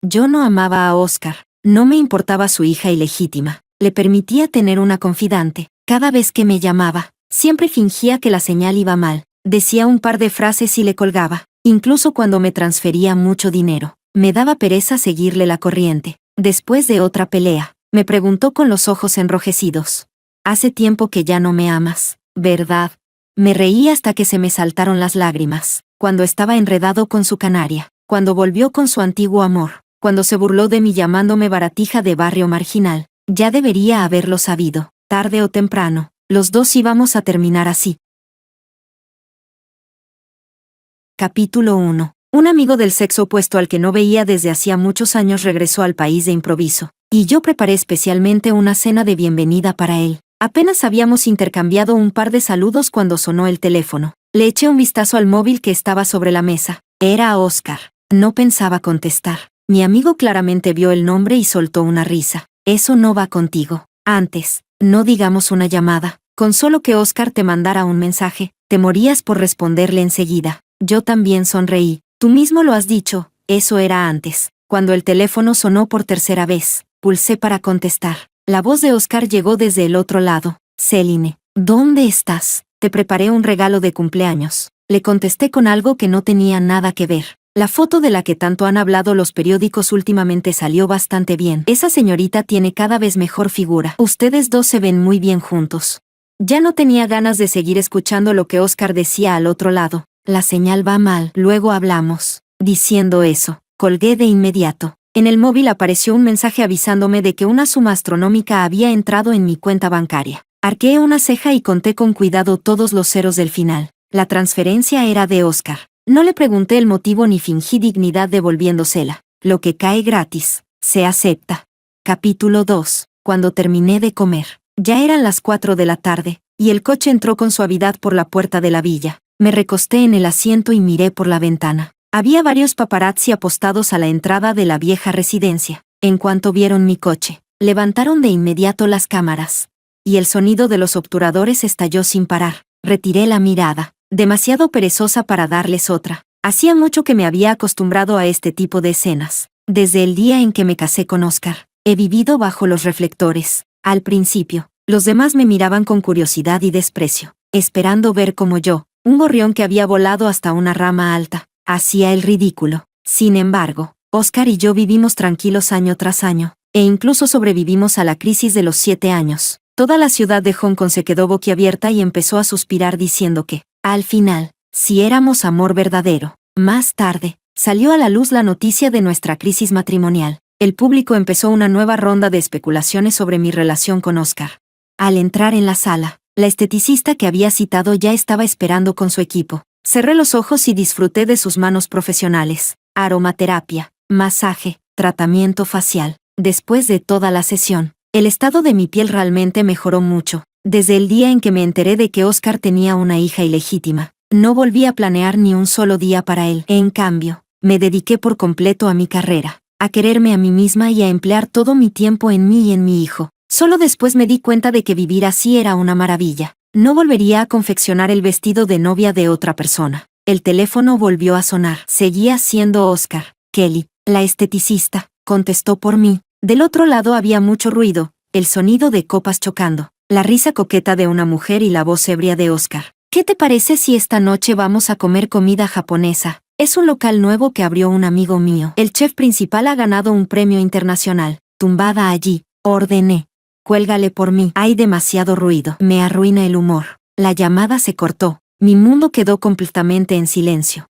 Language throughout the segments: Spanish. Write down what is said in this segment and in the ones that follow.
Yo no amaba a Oscar, no me importaba su hija ilegítima. Le permitía tener una confidante. Cada vez que me llamaba, siempre fingía que la señal iba mal. Decía un par de frases y le colgaba. Incluso cuando me transfería mucho dinero, me daba pereza seguirle la corriente. Después de otra pelea, me preguntó con los ojos enrojecidos: «Hace tiempo que ya no me amas, ¿verdad?». Me reí hasta que se me saltaron las lágrimas. Cuando estaba enredado con su canaria, cuando volvió con su antiguo amor, cuando se burló de mí llamándome baratija de barrio marginal. Ya debería haberlo sabido. Tarde o temprano, los dos íbamos a terminar así. Capítulo 1. Un amigo del sexo opuesto al que no veía desde hacía muchos años regresó al país de improviso, y yo preparé especialmente una cena de bienvenida para él. Apenas habíamos intercambiado un par de saludos cuando sonó el teléfono. Le eché un vistazo al móvil que estaba sobre la mesa. Era Oscar. No pensaba contestar. Mi amigo claramente vio el nombre y soltó una risa. «Eso no va contigo. Antes, no digamos una llamada. Con solo que Oscar te mandara un mensaje, te morías por responderle enseguida». Yo también sonreí. «Tú mismo lo has dicho, eso era antes». Cuando el teléfono sonó por tercera vez, pulsé para contestar. La voz de Oscar llegó desde el otro lado. «Céline, ¿dónde estás? Te preparé un regalo de cumpleaños». Le contesté con algo que no tenía nada que ver. La foto de la que tanto han hablado los periódicos últimamente salió bastante bien. Esa señorita tiene cada vez mejor figura. Ustedes dos se ven muy bien juntos. Ya no tenía ganas de seguir escuchando lo que Oscar decía al otro lado. La señal va mal, luego hablamos. Diciendo eso, colgué de inmediato. En el móvil apareció un mensaje avisándome de que una suma astronómica había entrado en mi cuenta bancaria. Arqueé una ceja y conté con cuidado todos los ceros del final. La transferencia era de Oscar. No le pregunté el motivo ni fingí dignidad devolviéndosela. Lo que cae gratis, se acepta. Capítulo 2. Cuando terminé de comer, ya eran las 4 de la tarde, y el coche entró con suavidad por la puerta de la villa. Me recosté en el asiento y miré por la ventana. Había varios paparazzi apostados a la entrada de la vieja residencia. En cuanto vieron mi coche, levantaron de inmediato las cámaras. Y el sonido de los obturadores estalló sin parar. Retiré la mirada, demasiado perezosa para darles otra. Hacía mucho que me había acostumbrado a este tipo de escenas. Desde el día en que me casé con Oscar, he vivido bajo los reflectores. Al principio, los demás me miraban con curiosidad y desprecio, esperando ver como yo, un gorrión que había volado hasta una rama alta, hacía el ridículo. Sin embargo, Oscar y yo vivimos tranquilos año tras año, e incluso sobrevivimos a la crisis de los 7 años. Toda la ciudad de Hong Kong se quedó boquiabierta y empezó a suspirar diciendo que, al final, si éramos amor verdadero. Más tarde, salió a la luz la noticia de nuestra crisis matrimonial. El público empezó una nueva ronda de especulaciones sobre mi relación con Oscar. Al entrar en la sala, la esteticista que había citado ya estaba esperando con su equipo. Cerré los ojos y disfruté de sus manos profesionales. Aromaterapia, masaje, tratamiento facial. Después de toda la sesión, el estado de mi piel realmente mejoró mucho. Desde el día en que me enteré de que Oscar tenía una hija ilegítima, no volví a planear ni un solo día para él. En cambio, me dediqué por completo a mi carrera, a quererme a mí misma y a emplear todo mi tiempo en mí y en mi hijo. Solo después me di cuenta de que vivir así era una maravilla. No volvería a confeccionar el vestido de novia de otra persona. El teléfono volvió a sonar. Seguía siendo Oscar. «Kelly, la esteticista», contestó por mí. Del otro lado había mucho ruido, el sonido de copas chocando, la risa coqueta de una mujer y la voz ebria de Oscar. «¿Qué te parece si esta noche vamos a comer comida japonesa? Es un local nuevo que abrió un amigo mío. El chef principal ha ganado un premio internacional». Tumbada allí, ordené: «Cuélgale por mí. Hay demasiado ruido. Me arruina el humor». La llamada se cortó. Mi mundo quedó completamente en silencio.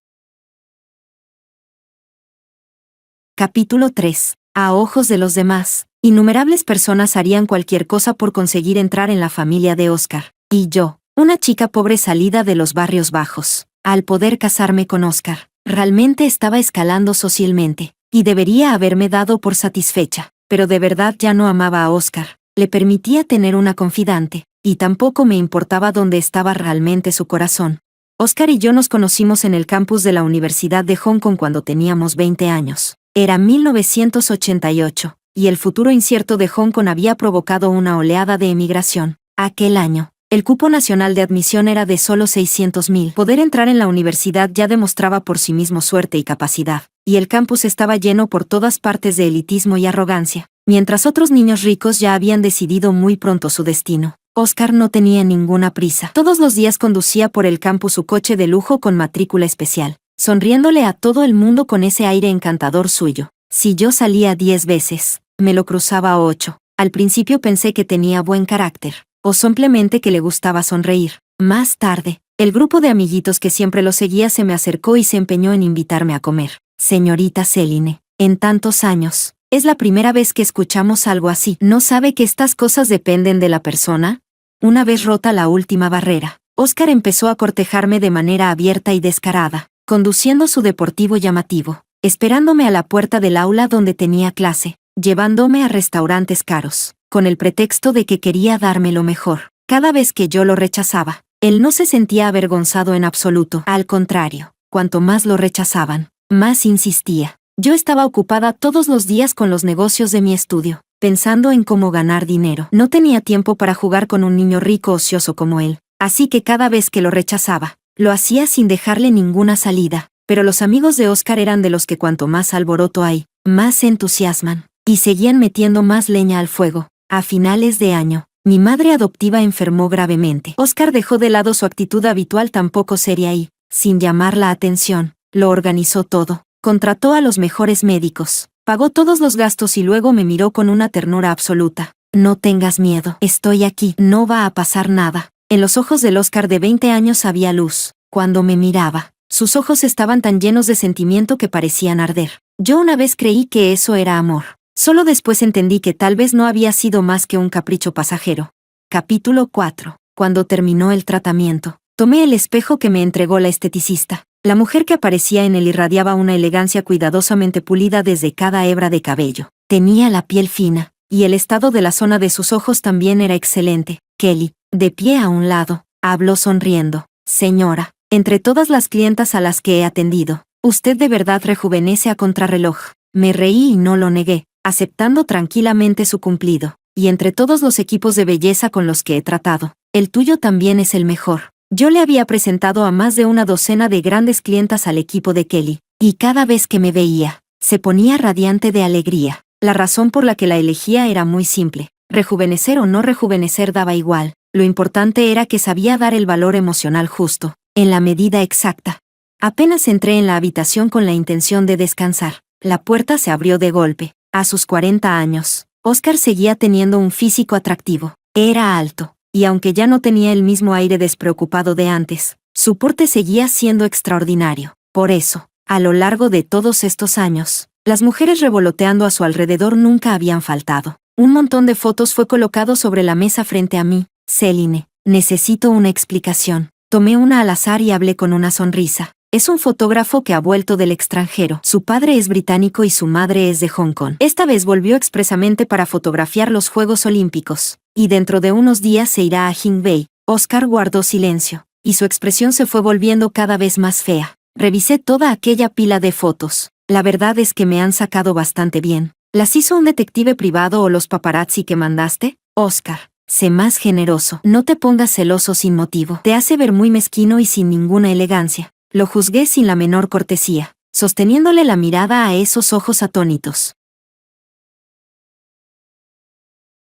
Capítulo 3. A ojos de los demás, innumerables personas harían cualquier cosa por conseguir entrar en la familia de Oscar. Y yo, una chica pobre salida de los barrios bajos, al poder casarme con Oscar, realmente estaba escalando socialmente, y debería haberme dado por satisfecha. Pero de verdad ya no amaba a Oscar. Le permitía tener una confidante, y tampoco me importaba dónde estaba realmente su corazón. Oscar y yo nos conocimos en el campus de la Universidad de Hong Kong cuando teníamos 20 años. Era 1988, y el futuro incierto de Hong Kong había provocado una oleada de emigración. Aquel año, El cupo nacional de admisión era de solo 600,000. Poder entrar en la universidad ya demostraba por sí mismo suerte y capacidad, y el campus estaba lleno por todas partes de elitismo y arrogancia. Mientras otros niños ricos ya habían decidido muy pronto su destino, Oscar no tenía ninguna prisa. Todos los días conducía por el campus su coche de lujo con matrícula especial, sonriéndole a todo el mundo con ese aire encantador suyo. Si yo salía 10 veces, me lo cruzaba 8. Al principio pensé que tenía buen carácter, o simplemente que le gustaba sonreír. Más tarde, el grupo de amiguitos que siempre lo seguía se me acercó y se empeñó en invitarme a comer. Señorita Céline, en tantos años, es la primera vez que escuchamos algo así. ¿No sabe que estas cosas dependen de la persona? Una vez rota la última barrera, Oscar empezó a cortejarme de manera abierta y descarada, conduciendo su deportivo llamativo, esperándome a la puerta del aula donde tenía clase, llevándome a restaurantes caros, con el pretexto de que quería darme lo mejor. Cada vez que yo lo rechazaba, él no se sentía avergonzado en absoluto. Al contrario, cuanto más lo rechazaban, más insistía. Yo estaba ocupada todos los días con los negocios de mi estudio, pensando en cómo ganar dinero. No tenía tiempo para jugar con un niño rico ocioso como él, así que cada vez que lo rechazaba, lo hacía sin dejarle ninguna salida. Pero los amigos de Oscar eran de los que cuanto más alboroto hay, más se entusiasman, y seguían metiendo más leña al fuego. A finales de año, mi madre adoptiva enfermó gravemente. Oscar dejó de lado su actitud habitual tan poco seria y, sin llamar la atención, lo organizó todo. Contrató a los mejores médicos, pagó todos los gastos y luego me miró con una ternura absoluta. No tengas miedo, estoy aquí, no va a pasar nada. En los ojos del Oscar de 20 años había luz. Cuando me miraba, sus ojos estaban tan llenos de sentimiento que parecían arder. Yo una vez creí que eso era amor. Solo después entendí que tal vez no había sido más que un capricho pasajero. Capítulo 4. Cuando terminó el tratamiento, tomé el espejo que me entregó la esteticista. La mujer que aparecía en él irradiaba una elegancia cuidadosamente pulida desde cada hebra de cabello. Tenía la piel fina, y el estado de la zona de sus ojos también era excelente. Kelly, de pie a un lado, habló sonriendo. Señora, entre todas las clientas a las que he atendido, usted de verdad rejuvenece a contrarreloj. Me reí y no lo negué, aceptando tranquilamente su cumplido. Y entre todos los equipos de belleza con los que he tratado, el tuyo también es el mejor. Yo le había presentado a más de una docena de grandes clientas al equipo de Kelly, y cada vez que me veía, se ponía radiante de alegría. La razón por la que la elegía era muy simple. Rejuvenecer o no rejuvenecer daba igual. Lo importante era que sabía dar el valor emocional justo, en la medida exacta. Apenas entré en la habitación con la intención de descansar, la puerta se abrió de golpe. A sus 40 años, Oscar seguía teniendo un físico atractivo. Era alto, y aunque ya no tenía el mismo aire despreocupado de antes, su porte seguía siendo extraordinario. Por eso, a lo largo de todos estos años, las mujeres revoloteando a su alrededor nunca habían faltado. Un montón de fotos fue colocado sobre la mesa frente a mí. Céline, necesito una explicación. Tomé una al azar y hablé con una sonrisa. Es un fotógrafo que ha vuelto del extranjero. Su padre es británico y su madre es de Hong Kong. Esta vez volvió expresamente para fotografiar los Juegos Olímpicos, y dentro de unos días se irá a Jinbei. Oscar guardó silencio, y su expresión se fue volviendo cada vez más fea. Revisé toda aquella pila de fotos. La verdad es que me han sacado bastante bien. ¿Las hizo un detective privado o los paparazzi que mandaste? Oscar, sé más generoso. No te pongas celoso sin motivo. Te hace ver muy mezquino y sin ninguna elegancia. Lo juzgué sin la menor cortesía, sosteniéndole la mirada a esos ojos atónitos.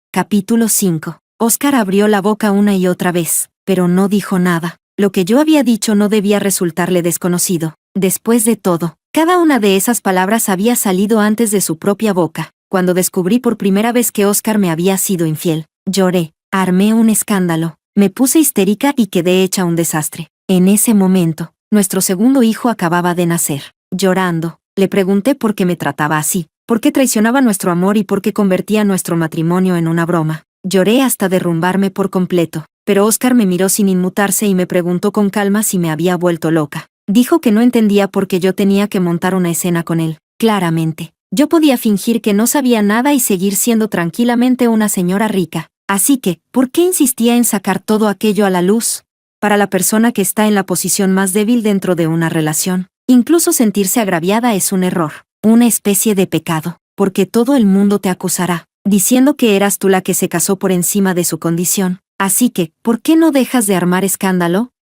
Capítulo 5. Oscar abrió la boca una y otra vez, pero no dijo nada. Lo que yo había dicho no debía resultarle desconocido. Después de todo, cada una de esas palabras había salido antes de su propia boca. Cuando descubrí por primera vez que Oscar me había sido infiel, lloré, armé un escándalo, me puse histérica y quedé hecha un desastre. En ese momento, nuestro segundo hijo acababa de nacer. Llorando, le pregunté por qué me trataba así, por qué traicionaba nuestro amor y por qué convertía nuestro matrimonio en una broma. Lloré hasta derrumbarme por completo, pero Oscar me miró sin inmutarse y me preguntó con calma si me había vuelto loca. Dijo que no entendía por qué yo tenía que montar una escena con él. Claramente, yo podía fingir que no sabía nada y seguir siendo tranquilamente una señora rica. Así que, ¿por qué insistía en sacar todo aquello a la luz? Para la persona que está en la posición más débil dentro de una relación, incluso sentirse agraviada es un error, una especie de pecado, porque todo el mundo te acusará, diciendo que eras tú la que se casó por encima de su condición. Así que, ¿por qué no dejas de armar escándalo?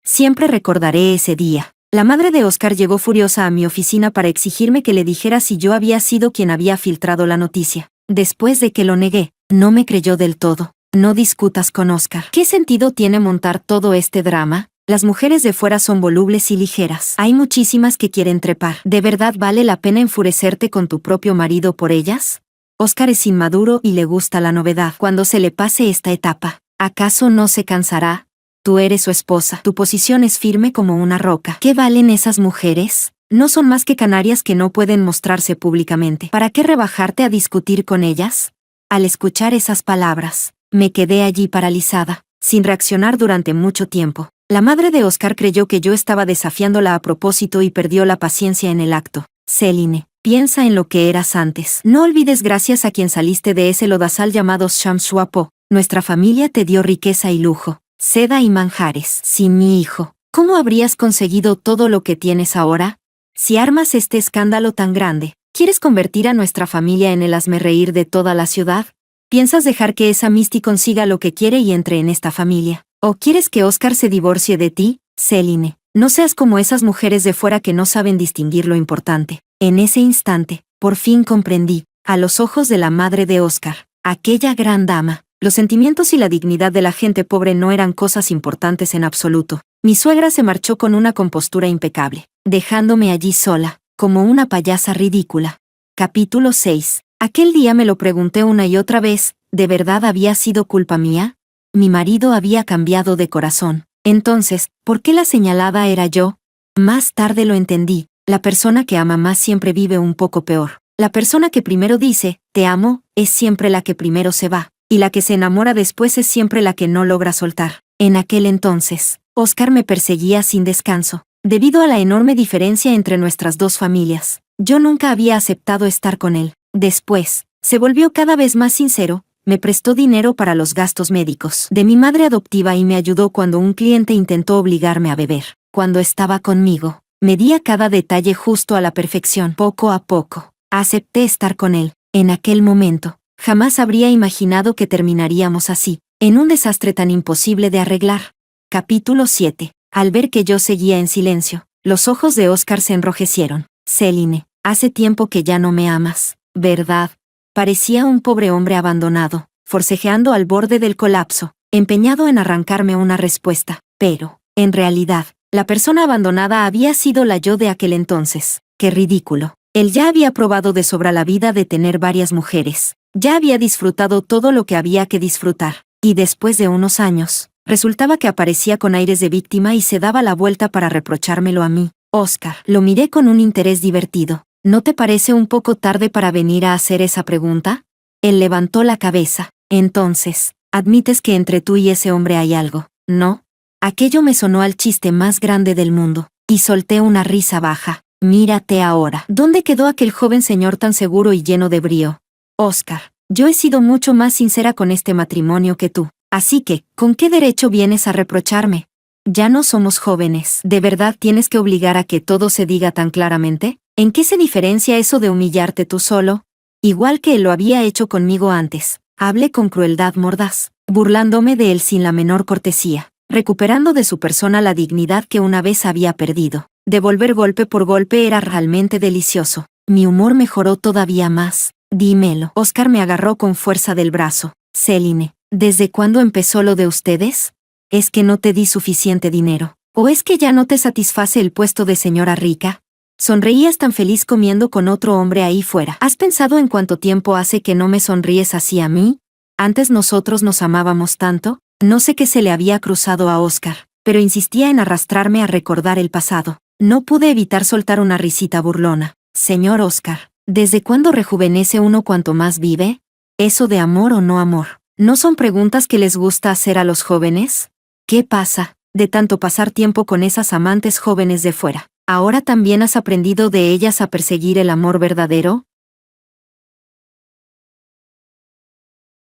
Siempre recordaré ese día. La madre de Oscar llegó furiosa a mi oficina para exigirme que le dijera si yo había sido quien había filtrado la noticia. Después de que lo negué, no me creyó del todo. No discutas con Oscar. ¿Qué sentido tiene montar todo este drama? Las mujeres de fuera son volubles y ligeras. Hay muchísimas que quieren trepar. ¿De verdad vale la pena enfurecerte con tu propio marido por ellas? Oscar es inmaduro y le gusta la novedad. Cuando se le pase esta etapa, ¿acaso no se cansará? Tú eres su esposa. Tu posición es firme como una roca. ¿Qué valen esas mujeres? No son más que canarias que no pueden mostrarse públicamente. ¿Para qué rebajarte a discutir con ellas? Al escuchar esas palabras, me quedé allí paralizada, sin reaccionar durante mucho tiempo. La madre de Oscar creyó que yo estaba desafiándola a propósito y perdió la paciencia en el acto. Céline, piensa en lo que eras antes. No olvides gracias a quien saliste de ese lodazal llamado Shamshuapo. Nuestra familia te dio riqueza y lujo, seda y manjares. Sin mi hijo, ¿cómo habrías conseguido todo lo que tienes ahora? Si armas este escándalo tan grande, ¿quieres convertir a nuestra familia en el hazmerreír de toda la ciudad? ¿Piensas dejar que esa Misty consiga lo que quiere y entre en esta familia? ¿O quieres que Oscar se divorcie de ti, Céline? No seas como esas mujeres de fuera que no saben distinguir lo importante. En ese instante, por fin comprendí, a los ojos de la madre de Oscar, aquella gran dama, los sentimientos y la dignidad de la gente pobre no eran cosas importantes en absoluto. Mi suegra se marchó con una compostura impecable, dejándome allí sola, como una payasa ridícula. Capítulo 6. Aquel día me lo pregunté una y otra vez, ¿de verdad había sido culpa mía? Mi marido había cambiado de corazón. Entonces, ¿por qué la señalada era yo? Más tarde lo entendí. La persona que ama más siempre vive un poco peor. La persona que primero dice, te amo, es siempre la que primero se va. Y la que se enamora después es siempre la que no logra soltar. En aquel entonces, Oscar me perseguía sin descanso. Debido a la enorme diferencia entre nuestras dos familias, yo nunca había aceptado estar con él. Después, se volvió cada vez más sincero. Me prestó dinero para los gastos médicos de mi madre adoptiva y me ayudó cuando un cliente intentó obligarme a beber. Cuando estaba conmigo, medía cada detalle justo a la perfección. Poco a poco, acepté estar con él. En aquel momento, jamás habría imaginado que terminaríamos así, en un desastre tan imposible de arreglar. Capítulo 7. Al ver que yo seguía en silencio, los ojos de Oscar se enrojecieron. Céline, hace tiempo que ya no me amas, ¿verdad? Parecía un pobre hombre abandonado, forcejeando al borde del colapso, empeñado en arrancarme una respuesta. Pero, en realidad, la persona abandonada había sido la yo de aquel entonces. ¡Qué ridículo! Él ya había probado de sobra la vida de tener varias mujeres. Ya había disfrutado todo lo que había que disfrutar. Y después de unos años, resultaba que aparecía con aires de víctima y se daba la vuelta para reprochármelo a mí. Oscar, lo miré con un interés divertido. ¿No te parece un poco tarde para venir a hacer esa pregunta? Él levantó la cabeza. Entonces, admites que entre tú y ese hombre hay algo, ¿no? Aquello me sonó al chiste más grande del mundo, y solté una risa baja. Mírate ahora. ¿Dónde quedó aquel joven señor tan seguro y lleno de brío? Oscar, yo he sido mucho más sincera con este matrimonio que tú. Así que, ¿con qué derecho vienes a reprocharme? Ya no somos jóvenes. ¿De verdad tienes que obligar a que todo se diga tan claramente? ¿En qué se diferencia eso de humillarte tú solo? Igual que él lo había hecho conmigo antes. Hablé con crueldad mordaz, burlándome de él sin la menor cortesía, recuperando de su persona la dignidad que una vez había perdido. Devolver golpe por golpe era realmente delicioso. Mi humor mejoró todavía más. Dímelo. Oscar me agarró con fuerza del brazo. Céline, ¿desde cuándo empezó lo de ustedes? ¿Es que no te di suficiente dinero? ¿O es que ya no te satisface el puesto de señora rica? Sonreías tan feliz comiendo con otro hombre ahí fuera. ¿Has pensado en cuánto tiempo hace que no me sonríes así a mí? Antes nosotros nos amábamos tanto. No sé qué se le había cruzado a Oscar, pero insistía en arrastrarme a recordar el pasado. No pude evitar soltar una risita burlona. Señor Oscar, ¿desde cuándo rejuvenece uno cuanto más vive? ¿Eso de amor o no amor? ¿No son preguntas que les gusta hacer a los jóvenes? ¿Qué pasa, de tanto pasar tiempo con esas amantes jóvenes de fuera? ¿Ahora también has aprendido de ellas a perseguir el amor verdadero?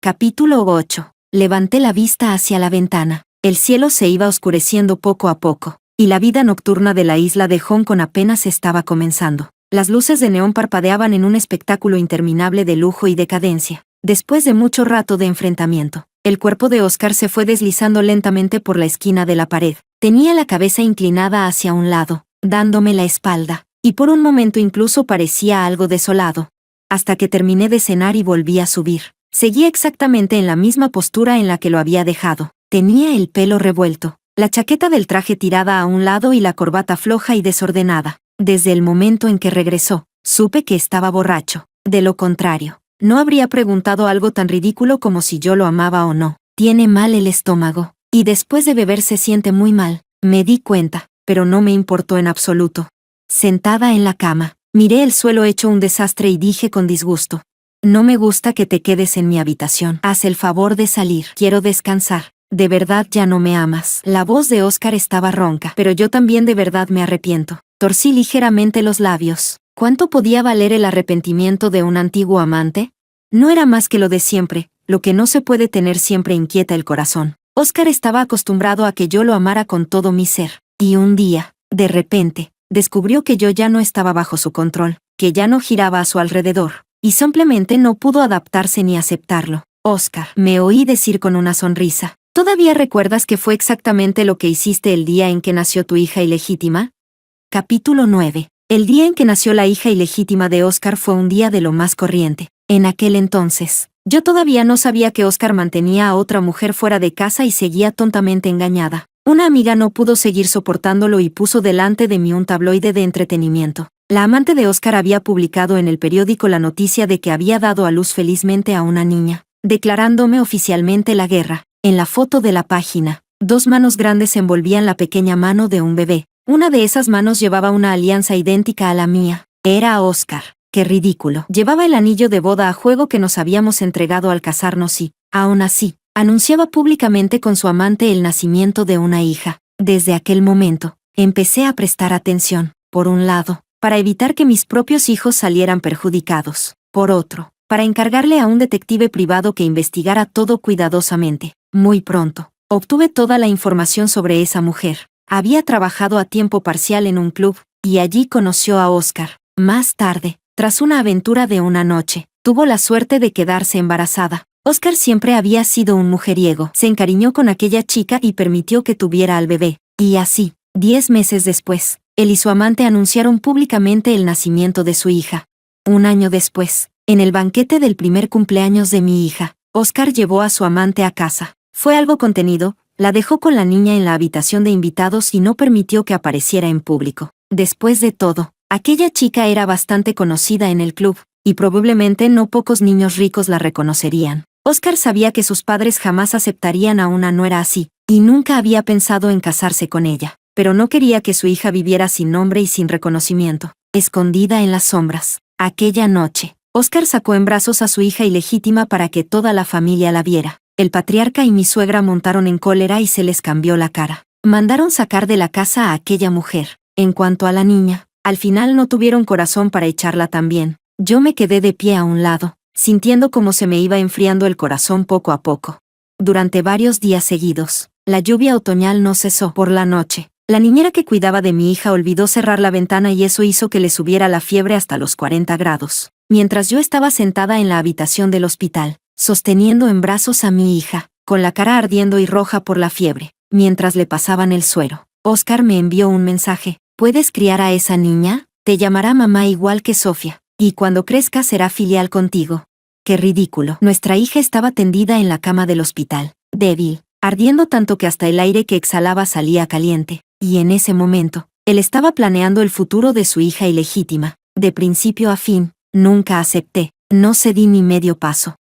Capítulo 8. Levanté la vista hacia la ventana. El cielo se iba oscureciendo poco a poco, y la vida nocturna de la isla de Hong Kong apenas estaba comenzando. Las luces de neón parpadeaban en un espectáculo interminable de lujo y decadencia. Después de mucho rato de enfrentamiento, El cuerpo de Oscar se fue deslizando lentamente por la esquina de la pared. Tenía la cabeza inclinada hacia un lado, dándome la espalda, y por un momento incluso parecía algo desolado. Hasta que terminé de cenar y volví a subir. Seguía exactamente en la misma postura en la que lo había dejado. Tenía el pelo revuelto, la chaqueta del traje tirada a un lado y la corbata floja y desordenada. Desde el momento en que regresó, supe que estaba borracho. De lo contrario, no habría preguntado algo tan ridículo como si yo lo amaba o no. Tiene mal el estómago, y después de beber se siente muy mal. Me di cuenta, pero no me importó en absoluto. Sentada en la cama, miré el suelo hecho un desastre y dije con disgusto: no me gusta que te quedes en mi habitación. Haz el favor de salir. Quiero descansar. ¿De verdad ya no me amas? La voz de Oscar estaba ronca, pero yo también de verdad me arrepiento. Torcí ligeramente los labios. ¿Cuánto podía valer el arrepentimiento de un antiguo amante? No era más que lo de siempre, lo que no se puede tener siempre inquieta el corazón. Oscar estaba acostumbrado a que yo lo amara con todo mi ser. Y un día, de repente, descubrió que yo ya no estaba bajo su control, que ya no giraba a su alrededor. Y simplemente no pudo adaptarse ni aceptarlo. Oscar, me oí decir con una sonrisa. ¿Todavía recuerdas que fue exactamente lo que hiciste el día en que nació tu hija ilegítima? Capítulo 9. El día en que nació la hija ilegítima de Oscar fue un día de lo más corriente. En aquel entonces, yo todavía no sabía que Oscar mantenía a otra mujer fuera de casa y seguía tontamente engañada. Una amiga no pudo seguir soportándolo y puso delante de mí un tabloide de entretenimiento. La amante de Oscar había publicado en el periódico la noticia de que había dado a luz felizmente a una niña, declarándome oficialmente la guerra. En la foto de la página, 2 manos grandes envolvían la pequeña mano de un bebé. Una de esas manos llevaba una alianza idéntica a la mía. Era Oscar. ¡Qué ridículo! Llevaba el anillo de boda a juego que nos habíamos entregado al casarnos y, aún así, anunciaba públicamente con su amante el nacimiento de una hija. Desde aquel momento, empecé a prestar atención, por un lado, para evitar que mis propios hijos salieran perjudicados. Por otro, para encargarle a un detective privado que investigara todo cuidadosamente. Muy pronto, obtuve toda la información sobre esa mujer. Había trabajado a tiempo parcial en un club, y allí conoció a Oscar. Más tarde, tras una aventura de una noche, tuvo la suerte de quedarse embarazada. Oscar siempre había sido un mujeriego. Se encariñó con aquella chica y permitió que tuviera al bebé. Y así, 10 meses después, él y su amante anunciaron públicamente el nacimiento de su hija. Un año después, en el banquete del primer cumpleaños de mi hija, Oscar llevó a su amante a casa. Fue algo contenido, la dejó con la niña en la habitación de invitados y no permitió que apareciera en público. Después de todo, aquella chica era bastante conocida en el club, y probablemente no pocos niños ricos la reconocerían. Oscar sabía que sus padres jamás aceptarían a una nuera así, y nunca había pensado en casarse con ella. Pero no quería que su hija viviera sin nombre y sin reconocimiento, escondida en las sombras. Aquella noche, Oscar sacó en brazos a su hija ilegítima para que toda la familia la viera. El patriarca y mi suegra montaron en cólera y se les cambió la cara. Mandaron sacar de la casa a aquella mujer. En cuanto a la niña, al final no tuvieron corazón para echarla también. Yo me quedé de pie a un lado, sintiendo cómo se me iba enfriando el corazón poco a poco. Durante varios días seguidos, la lluvia otoñal no cesó. Por la noche, la niñera que cuidaba de mi hija olvidó cerrar la ventana y eso hizo que le subiera la fiebre hasta los 40 grados. Mientras yo estaba sentada en la habitación del hospital, sosteniendo en brazos a mi hija, con la cara ardiendo y roja por la fiebre, mientras le pasaban el suero, Oscar me envió un mensaje. ¿Puedes criar a esa niña? Te llamará mamá igual que Sofía, y cuando crezca será filial contigo. ¡Qué ridículo! Nuestra hija estaba tendida en la cama del hospital, débil, ardiendo tanto que hasta el aire que exhalaba salía caliente, y en ese momento, él estaba planeando el futuro de su hija ilegítima. De principio a fin, nunca acepté, no cedí ni medio paso.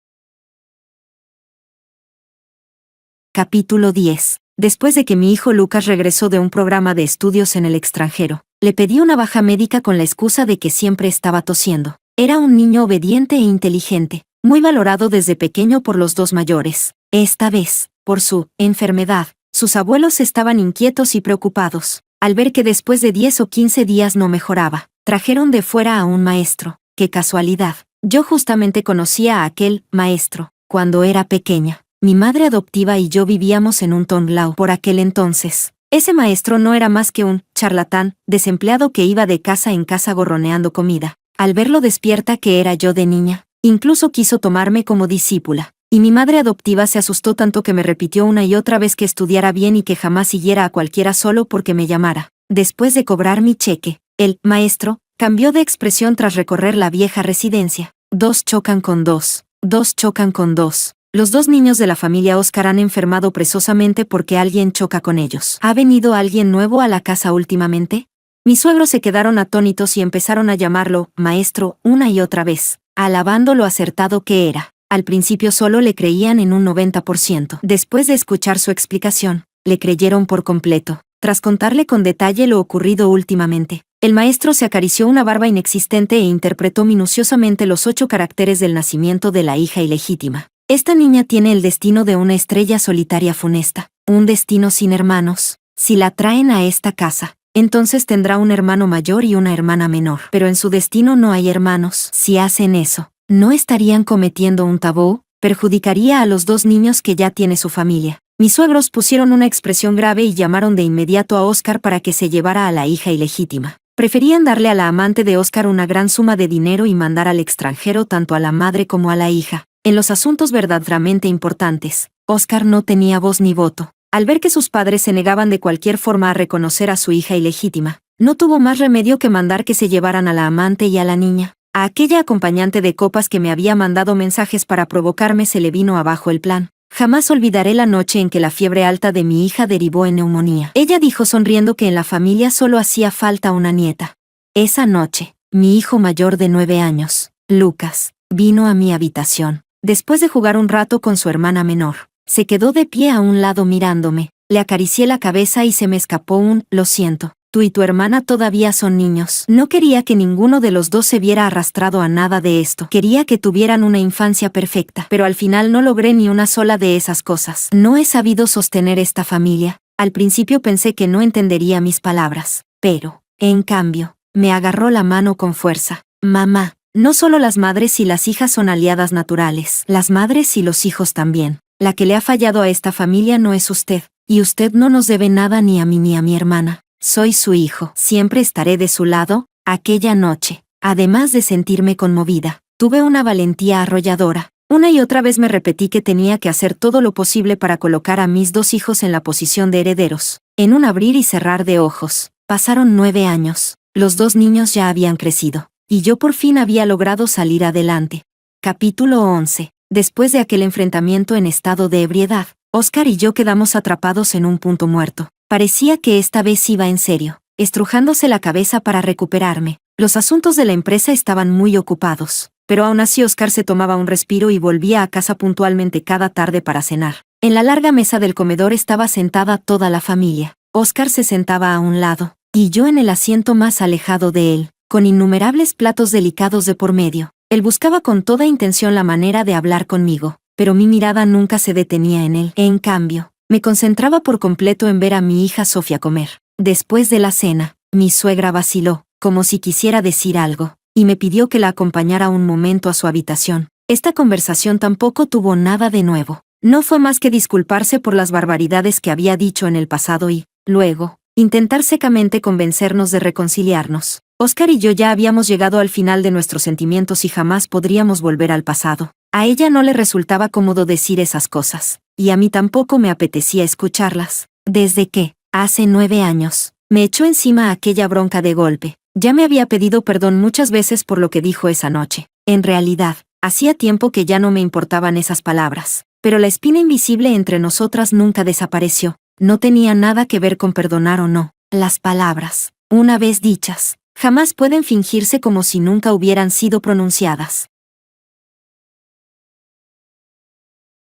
Capítulo 10. Después de que mi hijo Lucas regresó de un programa de estudios en el extranjero, le pedí una baja médica con la excusa de que siempre estaba tosiendo. Era un niño obediente e inteligente, muy valorado desde pequeño por los 2 mayores. Esta vez, por su enfermedad, sus abuelos estaban inquietos y preocupados. Al ver que después de 10 o 15 días no mejoraba, trajeron de fuera a un maestro. ¡Qué casualidad! Yo justamente conocía a aquel maestro cuando era pequeña. Mi madre adoptiva y yo vivíamos en un tonlao por aquel entonces. Ese maestro no era más que un charlatán, desempleado que iba de casa en casa gorroneando comida. Al ver lo despierta que era yo de niña, incluso quiso tomarme como discípula. y mi madre adoptiva se asustó tanto que me repitió una y otra vez que estudiara bien y que jamás siguiera a cualquiera solo porque me llamara. Después de cobrar mi cheque, el maestro cambió de expresión tras recorrer la vieja residencia. Dos chocan con dos. Dos chocan con dos. Los dos niños de la familia Oscar han enfermado precisamente porque alguien choca con ellos. ¿Ha venido alguien nuevo a la casa últimamente? Mis suegros se quedaron atónitos y empezaron a llamarlo maestro una y otra vez, alabando lo acertado que era. Al principio solo le creían en un 90%. Después de escuchar su explicación, le creyeron por completo. Tras contarle con detalle lo ocurrido últimamente, el maestro se acarició una barba inexistente e interpretó minuciosamente los 8 caracteres del nacimiento de la hija ilegítima. Esta niña tiene el destino de una estrella solitaria funesta, un destino sin hermanos. Si la traen a esta casa, entonces tendrá un hermano mayor y una hermana menor. Pero en su destino no hay hermanos. Si hacen eso, ¿no estarían cometiendo un tabú? Perjudicaría a los 2 niños que ya tiene su familia. Mis suegros pusieron una expresión grave y llamaron de inmediato a Oscar para que se llevara a la hija ilegítima. Preferían darle a la amante de Oscar una gran suma de dinero y mandar al extranjero tanto a la madre como a la hija. En los asuntos verdaderamente importantes, Oscar no tenía voz ni voto. Al ver que sus padres se negaban de cualquier forma a reconocer a su hija ilegítima, no tuvo más remedio que mandar que se llevaran a la amante y a la niña. A aquella acompañante de copas que me había mandado mensajes para provocarme se le vino abajo el plan. Jamás olvidaré la noche en que la fiebre alta de mi hija derivó en neumonía. Ella dijo sonriendo que en la familia solo hacía falta una nieta. Esa noche, mi hijo mayor de 9 años, Lucas, vino a mi habitación. Después de jugar un rato con su hermana menor, se quedó de pie a un lado mirándome. Le acaricié la cabeza y se me escapó un «lo siento». Tú y tu hermana todavía son niños. No quería que ninguno de los dos se viera arrastrado a nada de esto. Quería que tuvieran una infancia perfecta, pero al final no logré ni una sola de esas cosas. No he sabido sostener esta familia. Al principio pensé que no entendería mis palabras, pero, en cambio, me agarró la mano con fuerza. Mamá, no solo las madres y las hijas son aliadas naturales, las madres y los hijos también. La que le ha fallado a esta familia no es usted, y usted no nos debe nada ni a mí ni a mi hermana. Soy su hijo. Siempre estaré de su lado. Aquella noche, además de sentirme conmovida, tuve una valentía arrolladora. Una y otra vez me repetí que tenía que hacer todo lo posible para colocar a mis 2 hijos en la posición de herederos. En un abrir y cerrar de ojos, pasaron 9 años. Los 2 niños ya habían crecido, y yo por fin había logrado salir adelante. Capítulo 11. Después de aquel enfrentamiento en estado de ebriedad, Oscar y yo quedamos atrapados en un punto muerto. Parecía que esta vez iba en serio, estrujándose la cabeza para recuperarme. Los asuntos de la empresa estaban muy ocupados, pero aún así Oscar se tomaba un respiro y volvía a casa puntualmente cada tarde para cenar. En la larga mesa del comedor estaba sentada toda la familia. Oscar se sentaba a un lado, y yo en el asiento más alejado de él, con innumerables platos delicados de por medio. Él buscaba con toda intención la manera de hablar conmigo, pero mi mirada nunca se detenía en él. En cambio, me concentraba por completo en ver a mi hija Sofía comer. Después de la cena, mi suegra vaciló, como si quisiera decir algo, y me pidió que la acompañara un momento a su habitación. Esta conversación tampoco tuvo nada de nuevo. No fue más que disculparse por las barbaridades que había dicho en el pasado y, luego, intentar secamente convencernos de reconciliarnos. Oscar y yo ya habíamos llegado al final de nuestros sentimientos y jamás podríamos volver al pasado. A ella no le resultaba cómodo decir esas cosas, y a mí tampoco me apetecía escucharlas. Desde que, hace 9 años, me echó encima aquella bronca de golpe, ya me había pedido perdón muchas veces por lo que dijo esa noche. En realidad, hacía tiempo que ya no me importaban esas palabras, pero la espina invisible entre nosotras nunca desapareció. No tenía nada que ver con perdonar o no. Las palabras, una vez dichas, jamás pueden fingirse como si nunca hubieran sido pronunciadas.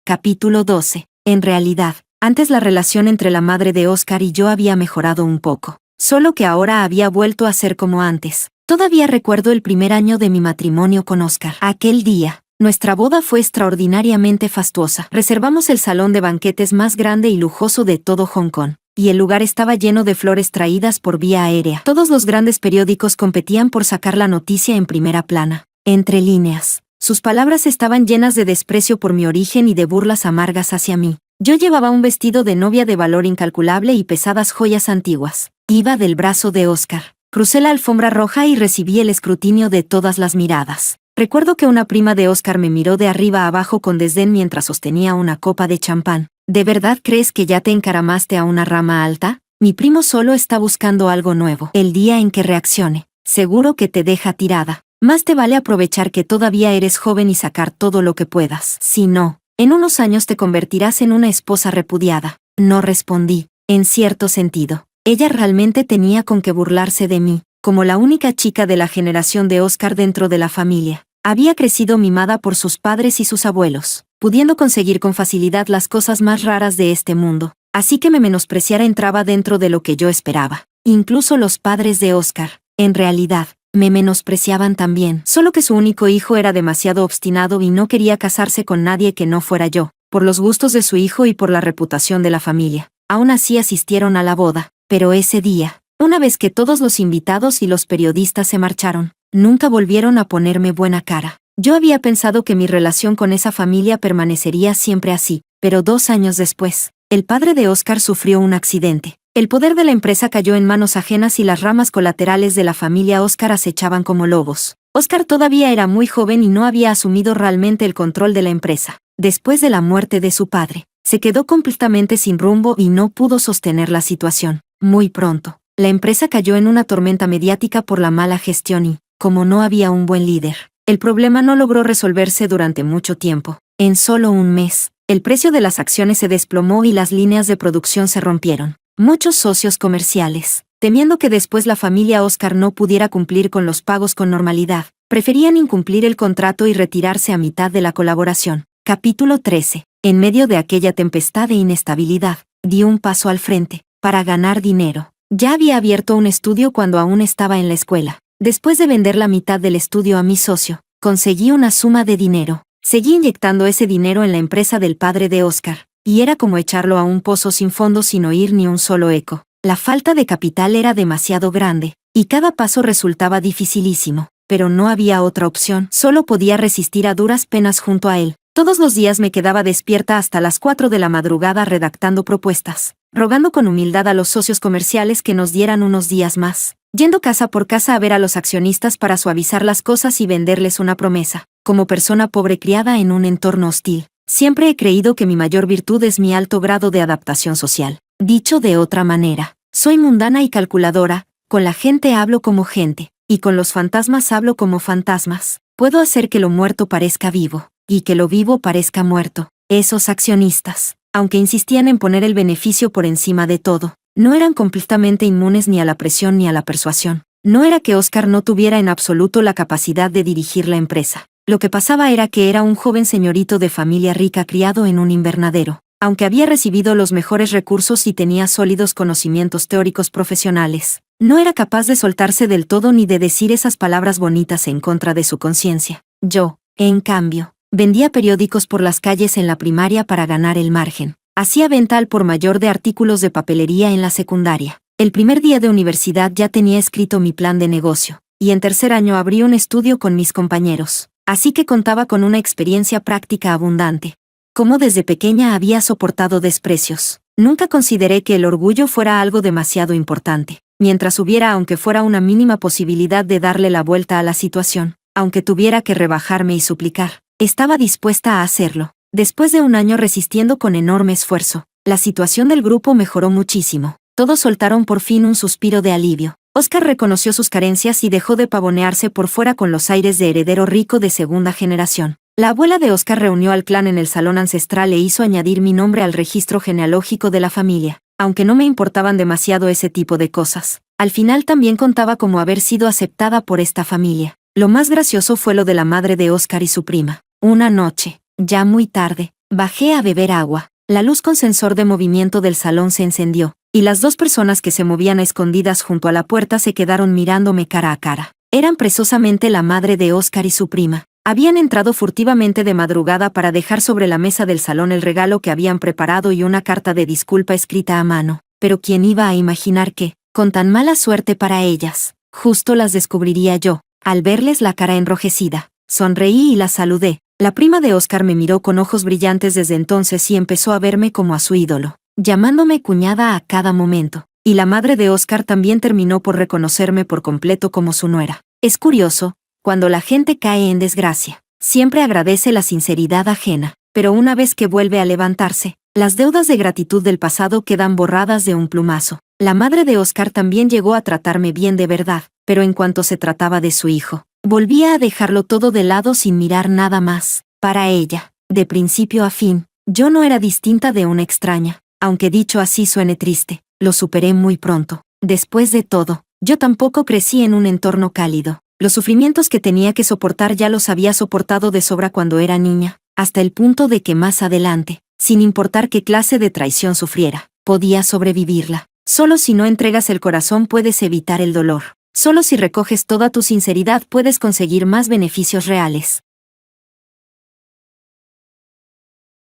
Capítulo 12. En realidad, antes la relación entre la madre de Oscar y yo había mejorado un poco, solo que ahora había vuelto a ser como antes. Todavía recuerdo el primer año de mi matrimonio con Oscar. Aquel día, nuestra boda fue extraordinariamente fastuosa. Reservamos el salón de banquetes más grande y lujoso de todo Hong Kong, y el lugar estaba lleno de flores traídas por vía aérea. Todos los grandes periódicos competían por sacar la noticia en primera plana. Entre líneas, sus palabras estaban llenas de desprecio por mi origen y de burlas amargas hacia mí. Yo llevaba un vestido de novia de valor incalculable y pesadas joyas antiguas. Iba del brazo de Oscar. Crucé la alfombra roja y recibí el escrutinio de todas las miradas. Recuerdo que una prima de Oscar me miró de arriba a abajo con desdén mientras sostenía una copa de champán. ¿De verdad crees que ya te encaramaste a una rama alta? Mi primo solo está buscando algo nuevo. El día en que reaccione, seguro que te deja tirada. Más te vale aprovechar que todavía eres joven y sacar todo lo que puedas. Si no, en unos años te convertirás en una esposa repudiada. No respondí, en cierto sentido. Ella realmente tenía con qué burlarse de mí, como la única chica de la generación de Oscar dentro de la familia. Había crecido mimada por sus padres y sus abuelos, pudiendo conseguir con facilidad las cosas más raras de este mundo. Así que me menospreciara entraba dentro de lo que yo esperaba. Incluso los padres de Oscar, en realidad, me menospreciaban también. Solo que su único hijo era demasiado obstinado y no quería casarse con nadie que no fuera yo, por los gustos de su hijo y por la reputación de la familia. Aún así asistieron a la boda, pero ese día, una vez que todos los invitados y los periodistas se marcharon, nunca volvieron a ponerme buena cara. Yo había pensado que mi relación con esa familia permanecería siempre así, pero 2 años después, el padre de Oscar sufrió un accidente. El poder de la empresa cayó en manos ajenas y las ramas colaterales de la familia Oscar acechaban como lobos. Oscar todavía era muy joven y no había asumido realmente el control de la empresa. Después de la muerte de su padre, se quedó completamente sin rumbo y no pudo sostener la situación. Muy pronto, la empresa cayó en una tormenta mediática por la mala gestión y, como no había un buen líder, el problema no logró resolverse durante mucho tiempo. En solo un mes, el precio de las acciones se desplomó y las líneas de producción se rompieron. Muchos socios comerciales, temiendo que después la familia Oscar no pudiera cumplir con los pagos con normalidad, preferían incumplir el contrato y retirarse a mitad de la colaboración. Capítulo 13. En medio de aquella tempestad e inestabilidad, di un paso al frente, para ganar dinero. Ya había abierto un estudio cuando aún estaba en la escuela. Después de vender la mitad del estudio a mi socio, conseguí una suma de dinero. Seguí inyectando ese dinero en la empresa del padre de Oscar, y era como echarlo a un pozo sin fondo sin oír ni un solo eco. La falta de capital era demasiado grande, y cada paso resultaba dificilísimo, pero no había otra opción. Solo podía resistir a duras penas junto a él. Todos los días me quedaba despierta hasta las 4 de la madrugada redactando propuestas, rogando con humildad a los socios comerciales que nos dieran unos días más, yendo casa por casa a ver a los accionistas para suavizar las cosas y venderles una promesa. Como persona pobre criada en un entorno hostil, siempre he creído que mi mayor virtud es mi alto grado de adaptación social. Dicho de otra manera, soy mundana y calculadora, con la gente hablo como gente, y con los fantasmas hablo como fantasmas. Puedo hacer que lo muerto parezca vivo, y que lo vivo parezca muerto. Esos accionistas, aunque insistían en poner el beneficio por encima de todo, no eran completamente inmunes ni a la presión ni a la persuasión. No era que Oscar no tuviera en absoluto la capacidad de dirigir la empresa. Lo que pasaba era que era un joven señorito de familia rica criado en un invernadero. Aunque había recibido los mejores recursos y tenía sólidos conocimientos teóricos profesionales, no era capaz de soltarse del todo ni de decir esas palabras bonitas en contra de su conciencia. Yo, en cambio, vendía periódicos por las calles en la primaria para ganar el margen. Hacía venta al por mayor de artículos de papelería en la secundaria. El primer día de universidad ya tenía escrito mi plan de negocio, y en tercer año abrí un estudio con mis compañeros. Así que contaba con una experiencia práctica abundante. Como desde pequeña había soportado desprecios, nunca consideré que el orgullo fuera algo demasiado importante. Mientras hubiera aunque fuera una mínima posibilidad de darle la vuelta a la situación, aunque tuviera que rebajarme y suplicar, estaba dispuesta a hacerlo. Después de un año resistiendo con enorme esfuerzo, la situación del grupo mejoró muchísimo. Todos soltaron por fin un suspiro de alivio. Oscar reconoció sus carencias y dejó de pavonearse por fuera con los aires de heredero rico de segunda generación. La abuela de Oscar reunió al clan en el salón ancestral e hizo añadir mi nombre al registro genealógico de la familia. Aunque no me importaban demasiado ese tipo de cosas, al final también contaba como haber sido aceptada por esta familia. Lo más gracioso fue lo de la madre de Oscar y su prima. Una noche, ya muy tarde, bajé a beber agua. La luz con sensor de movimiento del salón se encendió, y las 2 personas que se movían a escondidas junto a la puerta se quedaron mirándome cara a cara. Eran precisamente la madre de Oscar y su prima. Habían entrado furtivamente de madrugada para dejar sobre la mesa del salón el regalo que habían preparado y una carta de disculpa escrita a mano. Pero ¿quién iba a imaginar que, con tan mala suerte para ellas, justo las descubriría yo? Al verles la cara enrojecida, sonreí y las saludé. La prima de Oscar me miró con ojos brillantes desde entonces y empezó a verme como a su ídolo, llamándome cuñada a cada momento. Y la madre de Oscar también terminó por reconocerme por completo como su nuera. Es curioso, Cuando la gente cae en desgracia, siempre agradece la sinceridad ajena, pero una vez que vuelve a levantarse, las deudas de gratitud del pasado quedan borradas de un plumazo. La madre de Oscar también llegó a tratarme bien de verdad, pero en cuanto se trataba de su hijo, volvía a dejarlo todo de lado sin mirar nada más. Para ella, de principio a fin, yo no era distinta de una extraña, aunque dicho así suene triste, lo superé muy pronto. Después de todo, yo tampoco crecí en un entorno cálido. Los sufrimientos que tenía que soportar ya los había soportado de sobra cuando era niña, hasta el punto de que más adelante, sin importar qué clase de traición sufriera, podía sobrevivirla. Solo si no entregas el corazón puedes evitar el dolor. Solo si recoges toda tu sinceridad puedes conseguir más beneficios reales.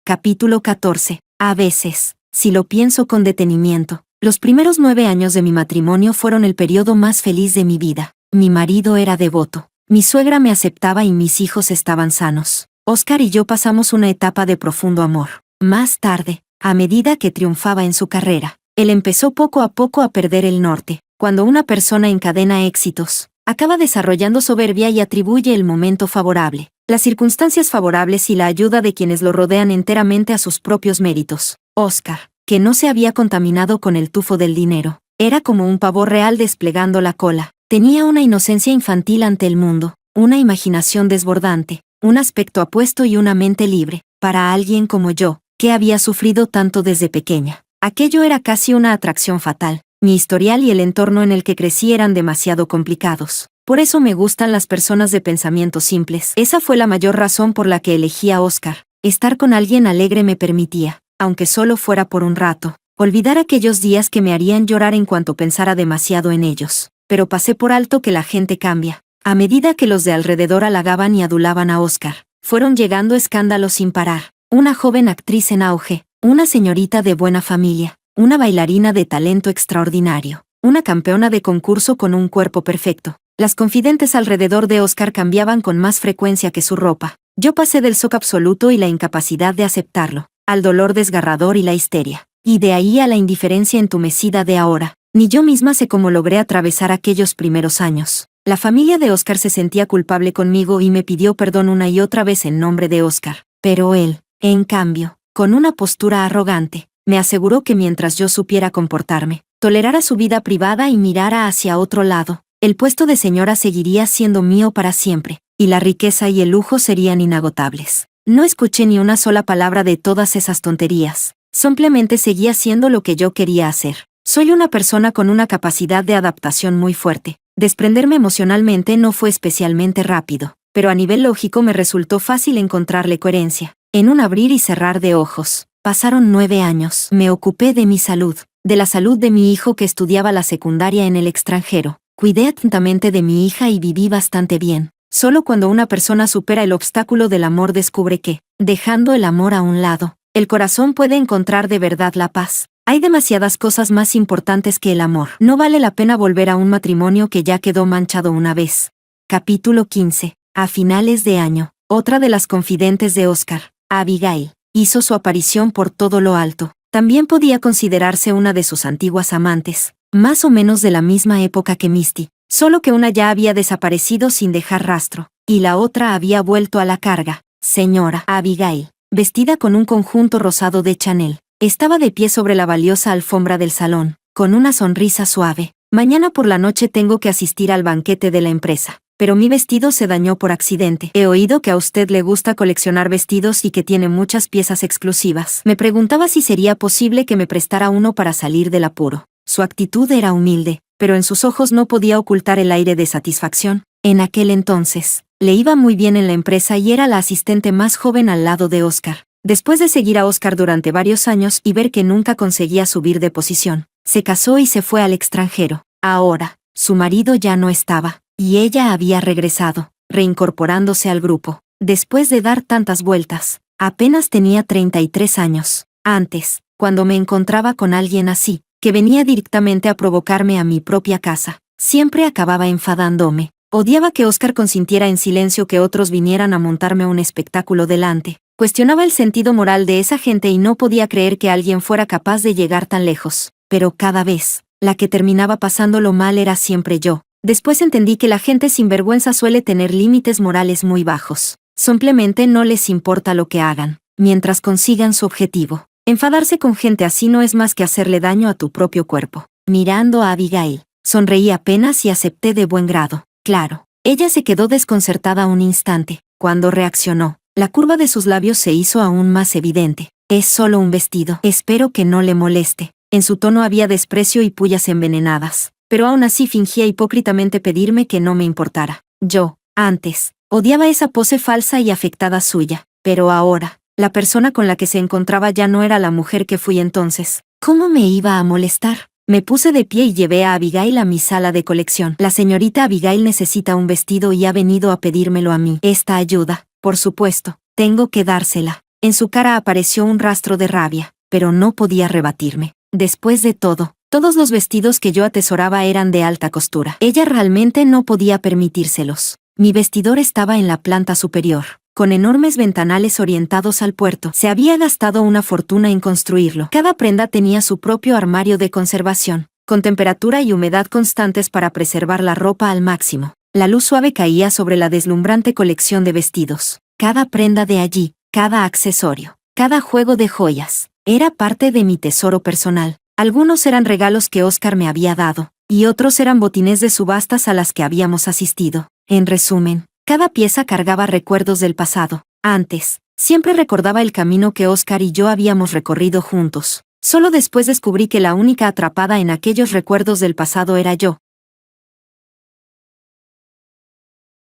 Capítulo 14. A veces, si lo pienso con detenimiento, los primeros 9 años de mi matrimonio fueron el periodo más feliz de mi vida. Mi marido era devoto, mi suegra me aceptaba y mis hijos estaban sanos. Oscar y yo pasamos una etapa de profundo amor. Más tarde, a medida que triunfaba en su carrera, él empezó poco a poco a perder el norte. Cuando una persona encadena éxitos, acaba desarrollando soberbia y atribuye el momento favorable, las circunstancias favorables y la ayuda de quienes lo rodean enteramente a sus propios méritos. Oscar, que no se había contaminado con el tufo del dinero, era como un pavo real desplegando la cola. Tenía una inocencia infantil ante el mundo, una imaginación desbordante, un aspecto apuesto y una mente libre. Para alguien como yo, que había sufrido tanto desde pequeña, aquello era casi una atracción fatal. Mi historial y el entorno en el que crecí eran demasiado complicados. Por eso me gustan las personas de pensamientos simples. Esa fue la mayor razón por la que elegí a Oscar. Estar con alguien alegre me permitía, aunque solo fuera por un rato, olvidar aquellos días que me harían llorar en cuanto pensara demasiado en ellos. Pero pasé por alto que la gente cambia. A medida que los de alrededor halagaban y adulaban a Oscar, fueron llegando escándalos sin parar. Una joven actriz en auge, una señorita de buena familia, una bailarina de talento extraordinario, una campeona de concurso con un cuerpo perfecto. Las confidentes alrededor de Oscar cambiaban con más frecuencia que su ropa. Yo pasé del shock absoluto y la incapacidad de aceptarlo, al dolor desgarrador y la histeria, y de ahí a la indiferencia entumecida de ahora. Ni yo misma sé cómo logré atravesar aquellos primeros años. La familia de Oscar se sentía culpable conmigo y me pidió perdón una y otra vez en nombre de Oscar. Pero él, en cambio, con una postura arrogante, me aseguró que mientras yo supiera comportarme, tolerara su vida privada y mirara hacia otro lado, el puesto de señora seguiría siendo mío para siempre, y la riqueza y el lujo serían inagotables. No escuché ni una sola palabra de todas esas tonterías. Simplemente seguí haciendo lo que yo quería hacer. Soy una persona con una capacidad de adaptación muy fuerte. Desprenderme emocionalmente no fue especialmente rápido, pero a nivel lógico me resultó fácil encontrarle coherencia. En un abrir y cerrar de ojos, pasaron 9 años. Me ocupé de mi salud, de la salud de mi hijo que estudiaba la secundaria en el extranjero. Cuidé atentamente de mi hija y viví bastante bien. Solo cuando una persona supera el obstáculo del amor descubre que, dejando el amor a un lado, el corazón puede encontrar de verdad la paz. Hay demasiadas cosas más importantes que el amor. No vale la pena volver a un matrimonio que ya quedó manchado una vez. Capítulo 15. A finales de año, otra de las confidentes de Oscar, Abigail, hizo su aparición por todo lo alto. También podía considerarse una de sus antiguas amantes, más o menos de la misma época que Misty, solo que una ya había desaparecido sin dejar rastro, y la otra había vuelto a la carga. Señora Abigail, vestida con un conjunto rosado de Chanel, estaba de pie sobre la valiosa alfombra del salón, con una sonrisa suave. Mañana por la noche tengo que asistir al banquete de la empresa, pero mi vestido se dañó por accidente. He oído que a usted le gusta coleccionar vestidos y que tiene muchas piezas exclusivas. Me preguntaba si sería posible que me prestara uno para salir del apuro. Su actitud era humilde, pero en sus ojos no podía ocultar el aire de satisfacción. En aquel entonces, le iba muy bien en la empresa y era la asistente más joven al lado de Oscar. Después de seguir a Oscar durante varios años y ver que nunca conseguía subir de posición, se casó y se fue al extranjero. Ahora, su marido ya no estaba, y ella había regresado, reincorporándose al grupo. Después de dar tantas vueltas, apenas tenía 33 años. Antes, cuando me encontraba con alguien así, que venía directamente a provocarme a mi propia casa, siempre acababa enfadándome. Odiaba que Oscar consintiera en silencio que otros vinieran a montarme un espectáculo delante. Cuestionaba el sentido moral de esa gente y no podía creer que alguien fuera capaz de llegar tan lejos. Pero cada vez, la que terminaba pasándolo mal era siempre yo. Después entendí que la gente sinvergüenza suele tener límites morales muy bajos. Simplemente no les importa lo que hagan, mientras consigan su objetivo. Enfadarse con gente así no es más que hacerle daño a tu propio cuerpo. Mirando a Abigail, sonreí apenas y acepté de buen grado. Claro. Ella se quedó desconcertada un instante. Cuando reaccionó, la curva de sus labios se hizo aún más evidente. Es solo un vestido. Espero que no le moleste. En su tono había desprecio y pullas envenenadas, pero aún así fingía hipócritamente pedirme que no me importara. Yo, antes, odiaba esa pose falsa y afectada suya, pero ahora, la persona con la que se encontraba ya no era la mujer que fui entonces. ¿Cómo me iba a molestar? Me puse de pie y llevé a Abigail a mi sala de colección. La señorita Abigail necesita un vestido y ha venido a pedírmelo a mí. Esta ayuda, por supuesto, tengo que dársela. En su cara apareció un rastro de rabia, pero no podía rebatirme. Después de todo, todos los vestidos que yo atesoraba eran de alta costura. Ella realmente no podía permitírselos. Mi vestidor estaba en la planta superior, con enormes ventanales orientados al puerto. Se había gastado una fortuna en construirlo. Cada prenda tenía su propio armario de conservación, con temperatura y humedad constantes para preservar la ropa al máximo. La luz suave caía sobre la deslumbrante colección de vestidos. Cada prenda de allí, cada accesorio, cada juego de joyas, era parte de mi tesoro personal. Algunos eran regalos que Oscar me había dado, y otros eran botines de subastas a las que habíamos asistido. En resumen, cada pieza cargaba recuerdos del pasado. Antes, siempre recordaba el camino que Oscar y yo habíamos recorrido juntos. Solo después descubrí que la única atrapada en aquellos recuerdos del pasado era yo.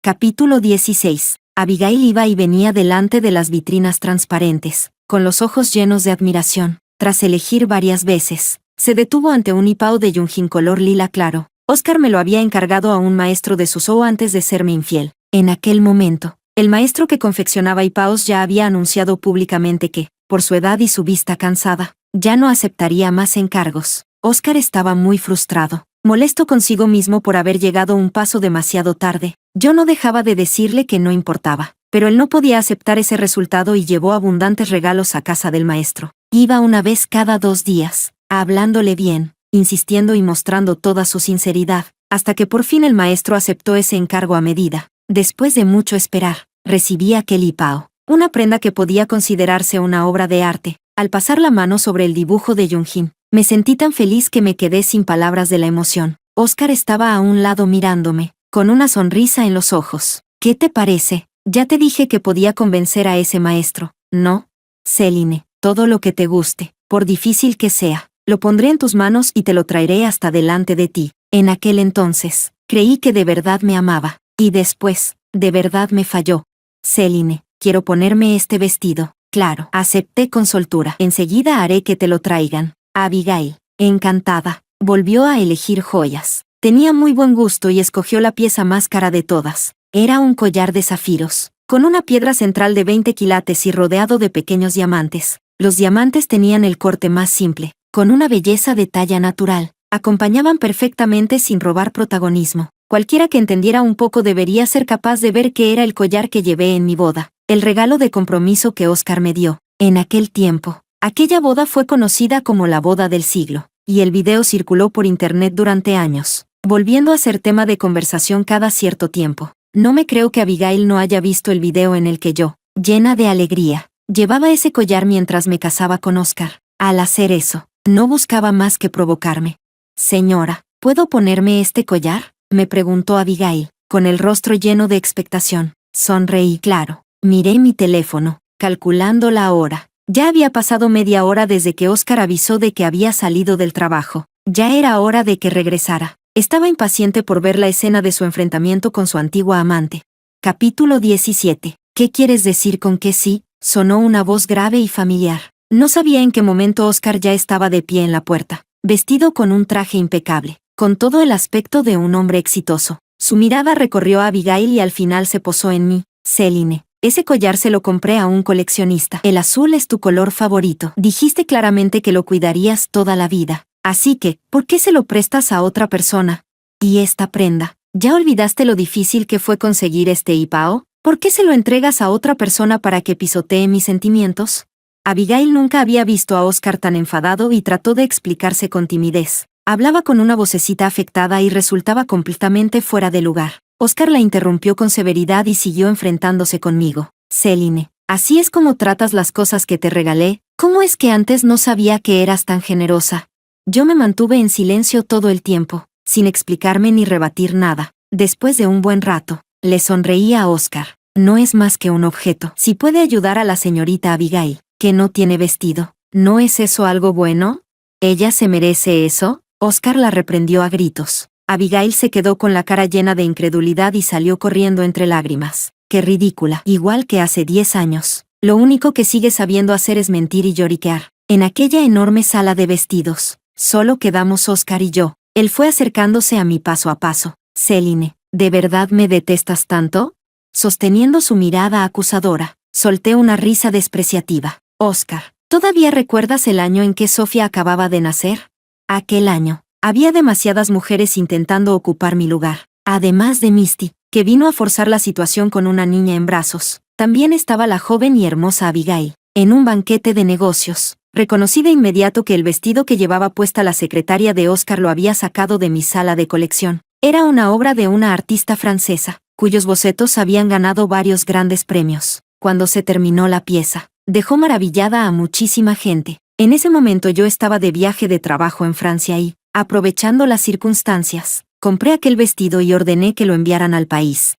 Capítulo 16. Abigail iba y venía delante de las vitrinas transparentes, con los ojos llenos de admiración. Tras elegir varias veces, se detuvo ante un hipao de yunjin color lila claro. Oscar me lo había encargado a un maestro de Suzhou antes de serme infiel. En aquel momento, el maestro que confeccionaba hipaos ya había anunciado públicamente que, por su edad y su vista cansada, ya no aceptaría más encargos. Oscar estaba muy frustrado, molesto consigo mismo por haber llegado un paso demasiado tarde. Yo no dejaba de decirle que no importaba, pero él no podía aceptar ese resultado y llevó abundantes regalos a casa del maestro. Iba una vez cada 2 días, hablándole bien, insistiendo y mostrando toda su sinceridad, hasta que por fin el maestro aceptó ese encargo a medida. Después de mucho esperar, recibí aquel hipao, una prenda que podía considerarse una obra de arte. Al pasar la mano sobre el dibujo de Yunjin, me sentí tan feliz que me quedé sin palabras de la emoción. Oscar estaba a un lado mirándome, con una sonrisa en los ojos. ¿Qué te parece? Ya te dije que podía convencer a ese maestro, ¿no? Céline, todo lo que te guste, por difícil que sea, lo pondré en tus manos y te lo traeré hasta delante de ti. En aquel entonces, creí que de verdad me amaba, y después, de verdad me falló. Céline, quiero ponerme este vestido. Claro, acepté con soltura. Enseguida haré que te lo traigan. Abigail, encantada, volvió a elegir joyas. Tenía muy buen gusto y escogió la pieza más cara de todas. Era un collar de zafiros, con una piedra central de 20 quilates y rodeado de pequeños diamantes. Los diamantes tenían el corte más simple, con una belleza de talla natural. Acompañaban perfectamente sin robar protagonismo. Cualquiera que entendiera un poco debería ser capaz de ver que era el collar que llevé en mi boda, el regalo de compromiso que Oscar me dio. En aquel tiempo, aquella boda fue conocida como la boda del siglo, y el video circuló por internet durante años, volviendo a ser tema de conversación cada cierto tiempo. No me creo que Abigail no haya visto el video en el que yo, llena de alegría, llevaba ese collar mientras me casaba con Oscar. Al hacer eso, no buscaba más que provocarme. Señora, ¿puedo ponerme este collar?, me preguntó Abigail, con el rostro lleno de expectación. Sonreí claro. Miré mi teléfono, calculando la hora. Ya había pasado media hora desde que Oscar avisó de que había salido del trabajo. Ya era hora de que regresara. Estaba impaciente por ver la escena de su enfrentamiento con su antigua amante. Capítulo 17. ¿Qué quieres decir con que sí?, sonó una voz grave y familiar. No sabía en qué momento Oscar ya estaba de pie en la puerta, vestido con un traje impecable, con todo el aspecto de un hombre exitoso. Su mirada recorrió a Abigail y al final se posó en mí. Céline, ese collar se lo compré a un coleccionista. El azul es tu color favorito. Dijiste claramente que lo cuidarías toda la vida. Así que, ¿por qué se lo prestas a otra persona? ¿Y esta prenda? ¿Ya olvidaste lo difícil que fue conseguir este hipao? ¿Por qué se lo entregas a otra persona para que pisotee mis sentimientos? Abigail nunca había visto a Oscar tan enfadado y trató de explicarse con timidez. Hablaba con una vocecita afectada y resultaba completamente fuera de lugar. Oscar la interrumpió con severidad y siguió enfrentándose conmigo. Céline, ¿así es como tratas las cosas que te regalé? ¿Cómo es que antes no sabía que eras tan generosa? Yo me mantuve en silencio todo el tiempo, sin explicarme ni rebatir nada. Después de un buen rato, le sonreí a Oscar. No es más que un objeto. Si puede ayudar a la señorita Abigail, que no tiene vestido, ¿no es eso algo bueno? ¿Ella se merece eso? Oscar la reprendió a gritos. Abigail se quedó con la cara llena de incredulidad y salió corriendo entre lágrimas. ¡Qué ridícula! Igual que hace 10 años. Lo único que sigue sabiendo hacer es mentir y lloriquear. En aquella enorme sala de vestidos, solo quedamos Oscar y yo. Él fue acercándose a mí paso a paso. Céline, ¿de verdad me detestas tanto? Sosteniendo su mirada acusadora, solté una risa despreciativa. Oscar, ¿todavía recuerdas el año en que Sofía acababa de nacer? Aquel año, había demasiadas mujeres intentando ocupar mi lugar. Además de Misty, que vino a forzar la situación con una niña en brazos, también estaba la joven y hermosa Abigail. En un banquete de negocios, reconocí de inmediato que el vestido que llevaba puesta la secretaria de Oscar lo había sacado de mi sala de colección. Era una obra de una artista francesa, cuyos bocetos habían ganado varios grandes premios. Cuando se terminó la pieza, dejó maravillada a muchísima gente. En ese momento yo estaba de viaje de trabajo en Francia y, aprovechando las circunstancias, compré aquel vestido y ordené que lo enviaran al país.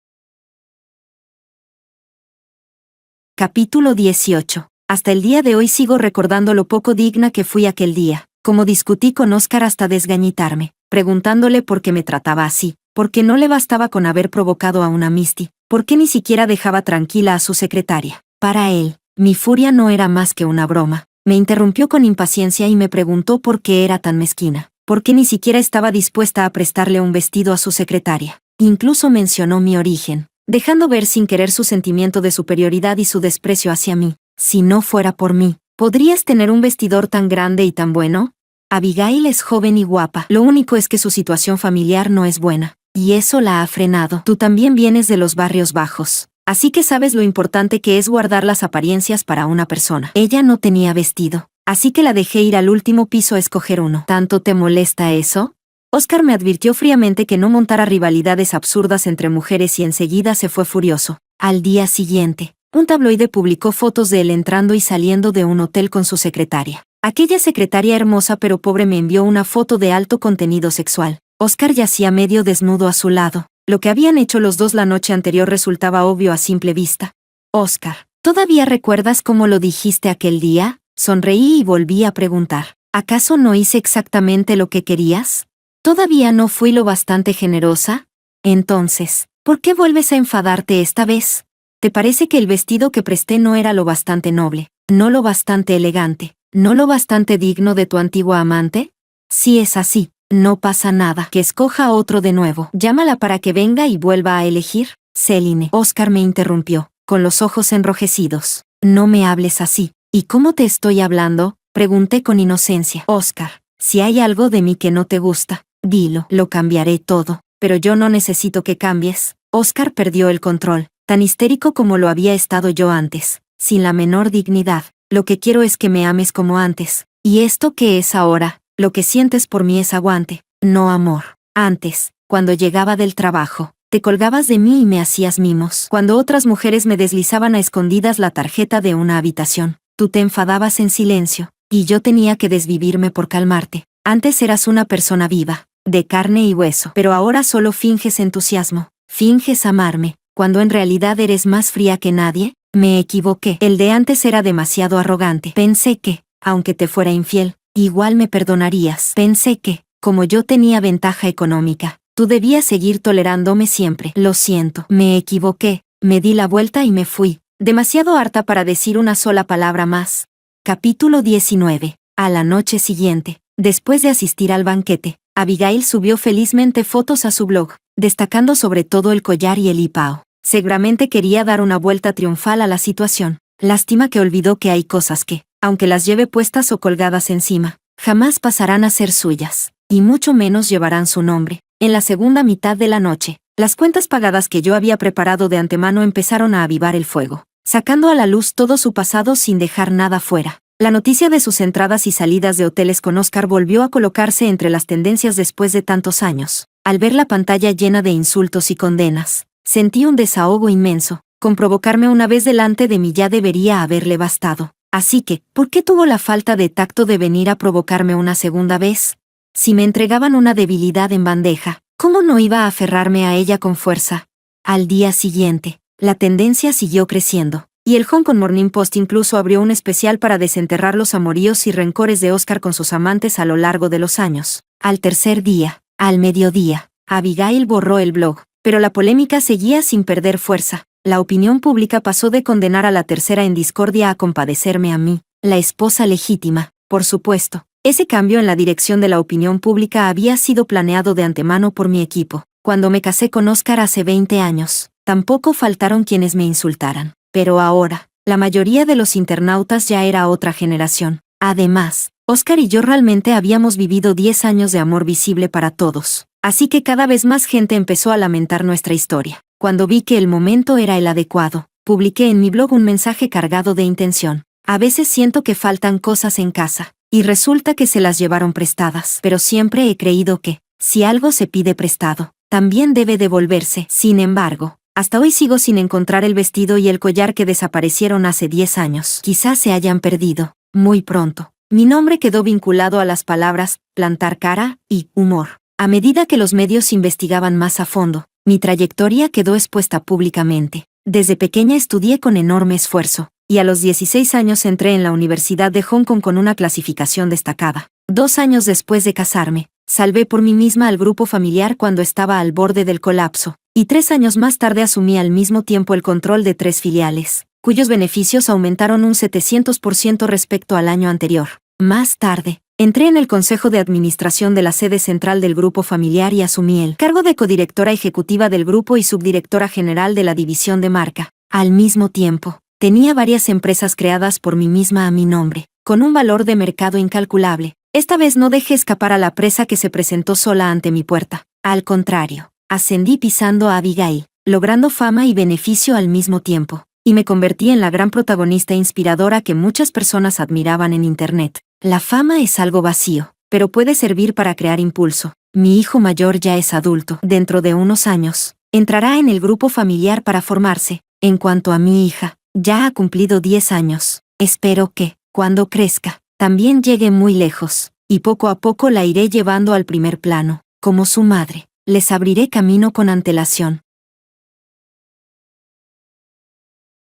Capítulo 18. Hasta el día de hoy sigo recordando lo poco digna que fui aquel día, como discutí con Oscar hasta desgañitarme, preguntándole por qué me trataba así, por qué no le bastaba con haber provocado a una Misty, por qué ni siquiera dejaba tranquila a su secretaria. Para él, mi furia no era más que una broma. Me interrumpió con impaciencia y me preguntó por qué era tan mezquina, por qué ni siquiera estaba dispuesta a prestarle un vestido a su secretaria. Incluso mencionó mi origen, dejando ver sin querer su sentimiento de superioridad y su desprecio hacia mí. Si no fuera por mí, ¿podrías tener un vestidor tan grande y tan bueno? Abigail es joven y guapa, lo único es que su situación familiar no es buena, y eso la ha frenado. Tú también vienes de los barrios bajos, así que sabes lo importante que es guardar las apariencias para una persona. Ella no tenía vestido, así que la dejé ir al último piso a escoger uno. ¿Tanto te molesta eso? Oscar me advirtió fríamente que no montara rivalidades absurdas entre mujeres y enseguida se fue furioso. Al día siguiente, un tabloide publicó fotos de él entrando y saliendo de un hotel con su secretaria. Aquella secretaria hermosa pero pobre me envió una foto de alto contenido sexual. Oscar yacía medio desnudo a su lado. Lo que habían hecho los dos la noche anterior resultaba obvio a simple vista. Oscar, ¿todavía recuerdas cómo lo dijiste aquel día? Sonreí y volví a preguntar. ¿Acaso no hice exactamente lo que querías? ¿Todavía no fui lo bastante generosa? Entonces, ¿por qué vuelves a enfadarte esta vez? ¿Te parece que el vestido que presté no era lo bastante noble, no lo bastante elegante, no lo bastante digno de tu antigua amante? Si es así, no pasa nada, que escoja otro de nuevo. Llámala para que venga y vuelva a elegir. Céline, Oscar me interrumpió, con los ojos enrojecidos. No me hables así. ¿Y cómo te estoy hablando? Pregunté con inocencia. Oscar, si hay algo de mí que no te gusta, dilo, lo cambiaré todo. Pero yo no necesito que cambies. Oscar perdió el control, tan histérico como lo había estado yo antes, sin la menor dignidad. Lo que quiero es que me ames como antes. ¿Y esto qué es ahora? Lo que sientes por mí es aguante, no amor. Antes, cuando llegaba del trabajo, te colgabas de mí y me hacías mimos. Cuando otras mujeres me deslizaban a escondidas la tarjeta de una habitación, tú te enfadabas en silencio, y yo tenía que desvivirme por calmarte. Antes eras una persona viva, de carne y hueso, pero ahora solo finges entusiasmo, finges amarme, cuando en realidad eres más fría que nadie. Me equivoqué. El de antes era demasiado arrogante. Pensé que, aunque te fuera infiel, igual me perdonarías. Pensé que, como yo tenía ventaja económica, tú debías seguir tolerándome siempre. Lo siento. Me equivoqué. Me di la vuelta y me fui, demasiado harta para decir una sola palabra más. Capítulo 19. A la noche siguiente, después de asistir al banquete, Abigail subió felizmente fotos a su blog, destacando sobre todo el collar y el hipao. Seguramente quería dar una vuelta triunfal a la situación. Lástima que olvidó que hay cosas que, aunque las lleve puestas o colgadas encima, jamás pasarán a ser suyas, y mucho menos llevarán su nombre. En la segunda mitad de la noche, las cuentas pagadas que yo había preparado de antemano empezaron a avivar el fuego, sacando a la luz todo su pasado sin dejar nada fuera. La noticia de sus entradas y salidas de hoteles con Oscar volvió a colocarse entre las tendencias después de tantos años. Al ver la pantalla llena de insultos y condenas, sentí un desahogo inmenso. Con provocarme una vez delante de mí ya debería haberle bastado. Así que, ¿por qué tuvo la falta de tacto de venir a provocarme una segunda vez? Si me entregaban una debilidad en bandeja, ¿cómo no iba a aferrarme a ella con fuerza? Al día siguiente, la tendencia siguió creciendo, y el Hong Kong Morning Post incluso abrió un especial para desenterrar los amoríos y rencores de Oscar con sus amantes a lo largo de los años. Al tercer día, al mediodía, Abigail borró el blog, pero la polémica seguía sin perder fuerza. La opinión pública pasó de condenar a la tercera en discordia a compadecerme a mí, la esposa legítima, por supuesto. Ese cambio en la dirección de la opinión pública había sido planeado de antemano por mi equipo. Cuando me casé con Oscar hace 20 años, tampoco faltaron quienes me insultaran. Pero ahora, la mayoría de los internautas ya era otra generación. Además, Oscar y yo realmente habíamos vivido 10 años de amor visible para todos. Así que cada vez más gente empezó a lamentar nuestra historia. Cuando vi que el momento era el adecuado, publiqué en mi blog un mensaje cargado de intención. A veces siento que faltan cosas en casa, y resulta que se las llevaron prestadas. Pero siempre he creído que, si algo se pide prestado, también debe devolverse. Sin embargo, hasta hoy sigo sin encontrar el vestido y el collar que desaparecieron hace 10 años. Quizás se hayan perdido. Muy pronto. Mi nombre quedó vinculado a las palabras plantar cara y humor. A medida que los medios investigaban más a fondo, mi trayectoria quedó expuesta públicamente. Desde pequeña estudié con enorme esfuerzo, y a los 16 años entré en la Universidad de Hong Kong con una clasificación destacada. 2 años después de casarme, salvé por mí misma al grupo familiar cuando estaba al borde del colapso, y 3 años más tarde asumí al mismo tiempo el control de 3 filiales, cuyos beneficios aumentaron un 700% respecto al año anterior. Más tarde, entré en el Consejo de Administración de la sede central del grupo familiar y asumí el cargo de codirectora ejecutiva del grupo y subdirectora general de la división de marca. Al mismo tiempo, tenía varias empresas creadas por mí misma a mi nombre, con un valor de mercado incalculable. Esta vez no dejé escapar a la presa que se presentó sola ante mi puerta. Al contrario, ascendí pisando a Abigail, logrando fama y beneficio al mismo tiempo, y me convertí en la gran protagonista inspiradora que muchas personas admiraban en Internet. La fama es algo vacío, pero puede servir para crear impulso. Mi hijo mayor ya es adulto. Dentro de unos años, entrará en el grupo familiar para formarse. En cuanto a mi hija, ya ha cumplido 10 años. Espero que, cuando crezca, también llegue muy lejos, y poco a poco la iré llevando al primer plano. Como su madre, les abriré camino con antelación.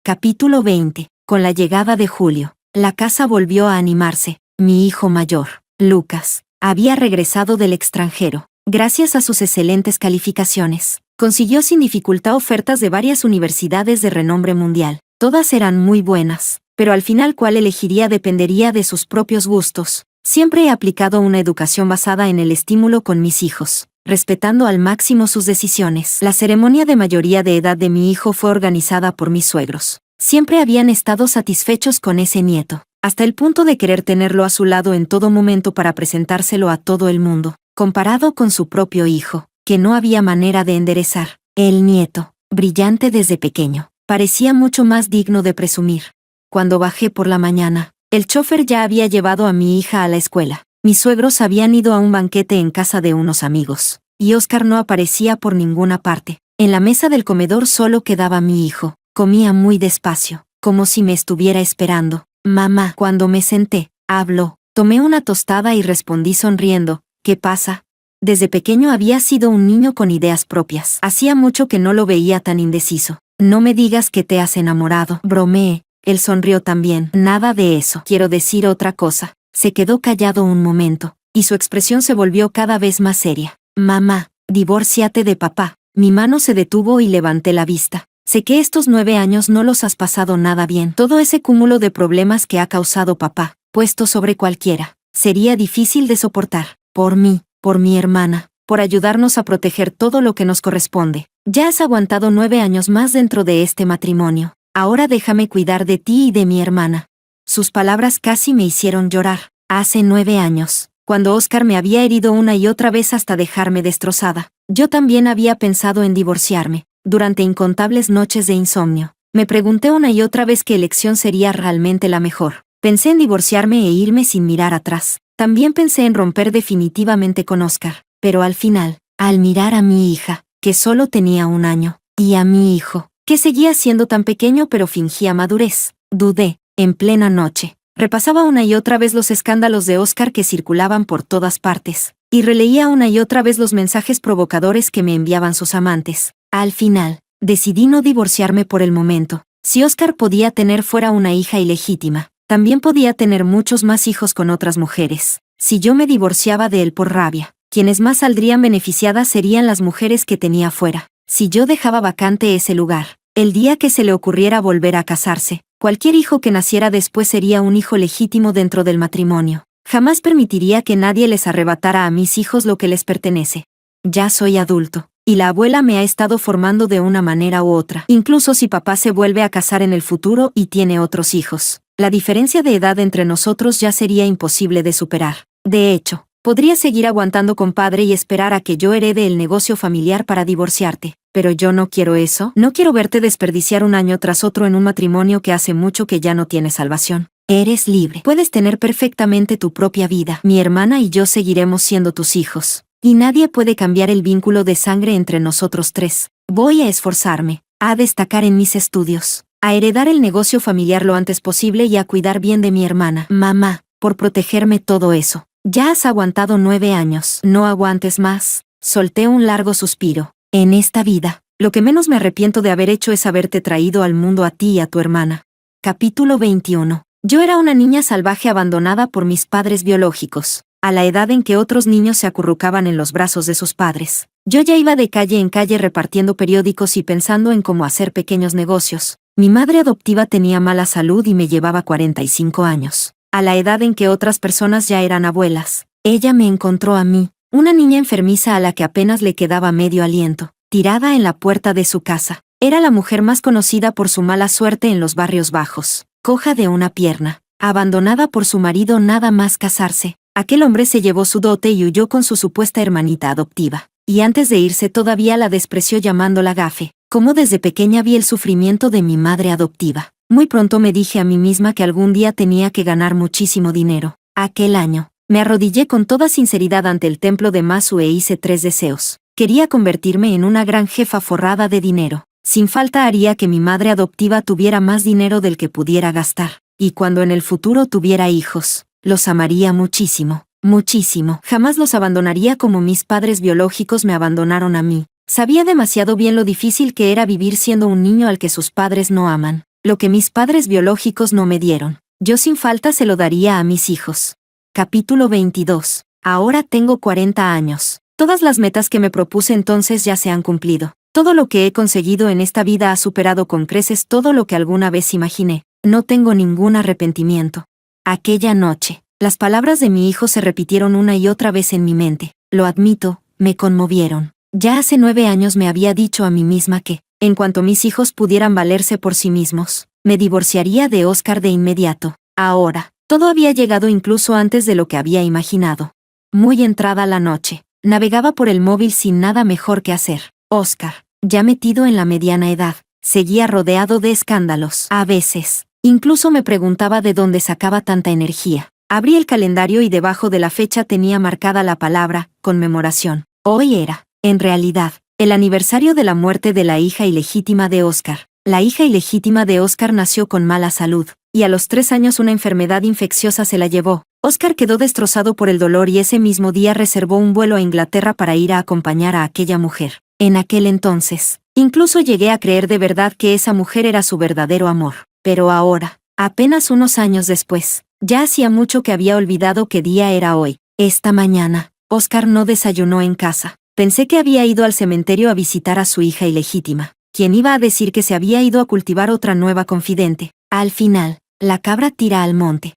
Capítulo 20. Con la llegada de julio, la casa volvió a animarse. Mi hijo mayor, Lucas, había regresado del extranjero. Gracias a sus excelentes calificaciones, consiguió sin dificultad ofertas de varias universidades de renombre mundial. Todas eran muy buenas, pero al final cuál elegiría dependería de sus propios gustos. Siempre he aplicado una educación basada en el estímulo con mis hijos, respetando al máximo sus decisiones. La ceremonia de mayoría de edad de mi hijo fue organizada por mis suegros. Siempre habían estado satisfechos con ese nieto, hasta el punto de querer tenerlo a su lado en todo momento para presentárselo a todo el mundo. Comparado con su propio hijo, que no había manera de enderezar, el nieto, brillante desde pequeño, parecía mucho más digno de presumir. Cuando bajé por la mañana, el chofer ya había llevado a mi hija a la escuela. Mis suegros habían ido a un banquete en casa de unos amigos, y Oscar no aparecía por ninguna parte. En la mesa del comedor solo quedaba mi hijo. Comía muy despacio, como si me estuviera esperando. Mamá, cuando me senté, habló. Tomé una tostada y respondí sonriendo. ¿Qué pasa? Desde pequeño había sido un niño con ideas propias. Hacía mucho que no lo veía tan indeciso. No me digas que te has enamorado. Bromeé. Él sonrió también. Nada de eso. Quiero decir otra cosa. Se quedó callado un momento, y su expresión se volvió cada vez más seria. Mamá, divórciate de papá. Mi mano se detuvo y levanté la vista. Sé que estos 9 años no los has pasado nada bien. Todo ese cúmulo de problemas que ha causado papá, puesto sobre cualquiera, sería difícil de soportar. Por mí, por mi hermana, por ayudarnos a proteger todo lo que nos corresponde. Ya has aguantado 9 años más dentro de este matrimonio. Ahora déjame cuidar de ti y de mi hermana. Sus palabras casi me hicieron llorar. Hace 9 años, cuando Oscar me había herido una y otra vez hasta dejarme destrozada, yo también había pensado en divorciarme. Durante incontables noches de insomnio, me pregunté una y otra vez qué elección sería realmente la mejor, Pensé en divorciarme e irme sin mirar atrás. También pensé en romper definitivamente con Oscar. Pero al final, al mirar a mi hija, que solo tenía 1 año, y a mi hijo, que seguía siendo tan pequeño pero fingía madurez, dudé. En plena noche, repasaba una y otra vez los escándalos de Oscar que circulaban por todas partes, y releía una y otra vez los mensajes provocadores que me enviaban sus amantes. Al final, decidí no divorciarme por el momento. Si Oscar podía tener fuera una hija ilegítima, también podía tener muchos más hijos con otras mujeres. Si yo me divorciaba de él por rabia, quienes más saldrían beneficiadas serían las mujeres que tenía fuera. Si yo dejaba vacante ese lugar, el día que se le ocurriera volver a casarse, cualquier hijo que naciera después sería un hijo legítimo dentro del matrimonio. Jamás permitiría que nadie les arrebatara a mis hijos lo que les pertenece. Ya soy adulto, y la abuela me ha estado formando de una manera u otra. Incluso si papá se vuelve a casar en el futuro y tiene otros hijos, la diferencia de edad entre nosotros ya sería imposible de superar. De hecho, podría seguir aguantando compadre y esperar a que yo herede el negocio familiar para divorciarte. Pero yo no quiero eso. No quiero verte desperdiciar 1 año tras otro en un matrimonio que hace mucho que ya no tiene salvación. Eres libre. Puedes tener perfectamente tu propia vida. Mi hermana y yo seguiremos siendo tus hijos. Y nadie puede cambiar el vínculo de sangre entre nosotros tres. Voy a esforzarme, a destacar en mis estudios, a heredar el negocio familiar lo antes posible y a cuidar bien de mi hermana. Mamá, por protegerme todo eso. Ya has aguantado 9 años. No aguantes más. Solté un largo suspiro. En esta vida, lo que menos me arrepiento de haber hecho es haberte traído al mundo a ti y a tu hermana. Capítulo 21. Yo era una niña salvaje abandonada por mis padres biológicos, a la edad en que otros niños se acurrucaban en los brazos de sus padres. Yo ya iba de calle en calle repartiendo periódicos y pensando en cómo hacer pequeños negocios. Mi madre adoptiva tenía mala salud y me llevaba 45 años, a la edad en que otras personas ya eran abuelas. Ella me encontró a mí, una niña enfermiza a la que apenas le quedaba medio aliento, tirada en la puerta de su casa. Era la mujer más conocida por su mala suerte en los barrios bajos, coja de una pierna, abandonada por su marido nada más casarse. Aquel hombre se llevó su dote y huyó con su supuesta hermanita adoptiva. Y antes de irse todavía la despreció llamándola gafe. Como desde pequeña vi el sufrimiento de mi madre adoptiva, muy pronto me dije a mí misma que algún día tenía que ganar muchísimo dinero. Aquel año, me arrodillé con toda sinceridad ante el templo de Masu e hice 3 deseos. Quería convertirme en una gran jefa forrada de dinero. Sin falta haría que mi madre adoptiva tuviera más dinero del que pudiera gastar. Y cuando en el futuro tuviera hijos, los amaría muchísimo, muchísimo. Jamás los abandonaría como mis padres biológicos me abandonaron a mí. Sabía demasiado bien lo difícil que era vivir siendo un niño al que sus padres no aman. Lo que mis padres biológicos no me dieron, yo sin falta se lo daría a mis hijos. Capítulo 22. Ahora tengo 40 años. Todas las metas que me propuse entonces ya se han cumplido. Todo lo que he conseguido en esta vida ha superado con creces todo lo que alguna vez imaginé. No tengo ningún arrepentimiento. Aquella noche, las palabras de mi hijo se repitieron una y otra vez en mi mente. Lo admito, me conmovieron. Ya hace 9 años me había dicho a mí misma que, en cuanto mis hijos pudieran valerse por sí mismos, me divorciaría de Oscar de inmediato. Ahora, todo había llegado incluso antes de lo que había imaginado. Muy entrada la noche, navegaba por el móvil sin nada mejor que hacer. Oscar, ya metido en la mediana edad, seguía rodeado de escándalos. A veces, incluso me preguntaba de dónde sacaba tanta energía. Abrí el calendario y debajo de la fecha tenía marcada la palabra conmemoración. Hoy era, en realidad, el aniversario de la muerte de la hija ilegítima de Oscar. La hija ilegítima de Oscar nació con mala salud, y a los 3 años una enfermedad infecciosa se la llevó. Oscar quedó destrozado por el dolor y ese mismo día reservó un vuelo a Inglaterra para ir a acompañar a aquella mujer. En aquel entonces, incluso llegué a creer de verdad que esa mujer era su verdadero amor. Pero ahora, apenas unos años después, ya hacía mucho que había olvidado qué día era hoy. Esta mañana, Oscar no desayunó en casa. Pensé que había ido al cementerio a visitar a su hija ilegítima. ¿Quién iba a decir que se había ido a cultivar otra nueva confidente? Al final, la cabra tira al monte.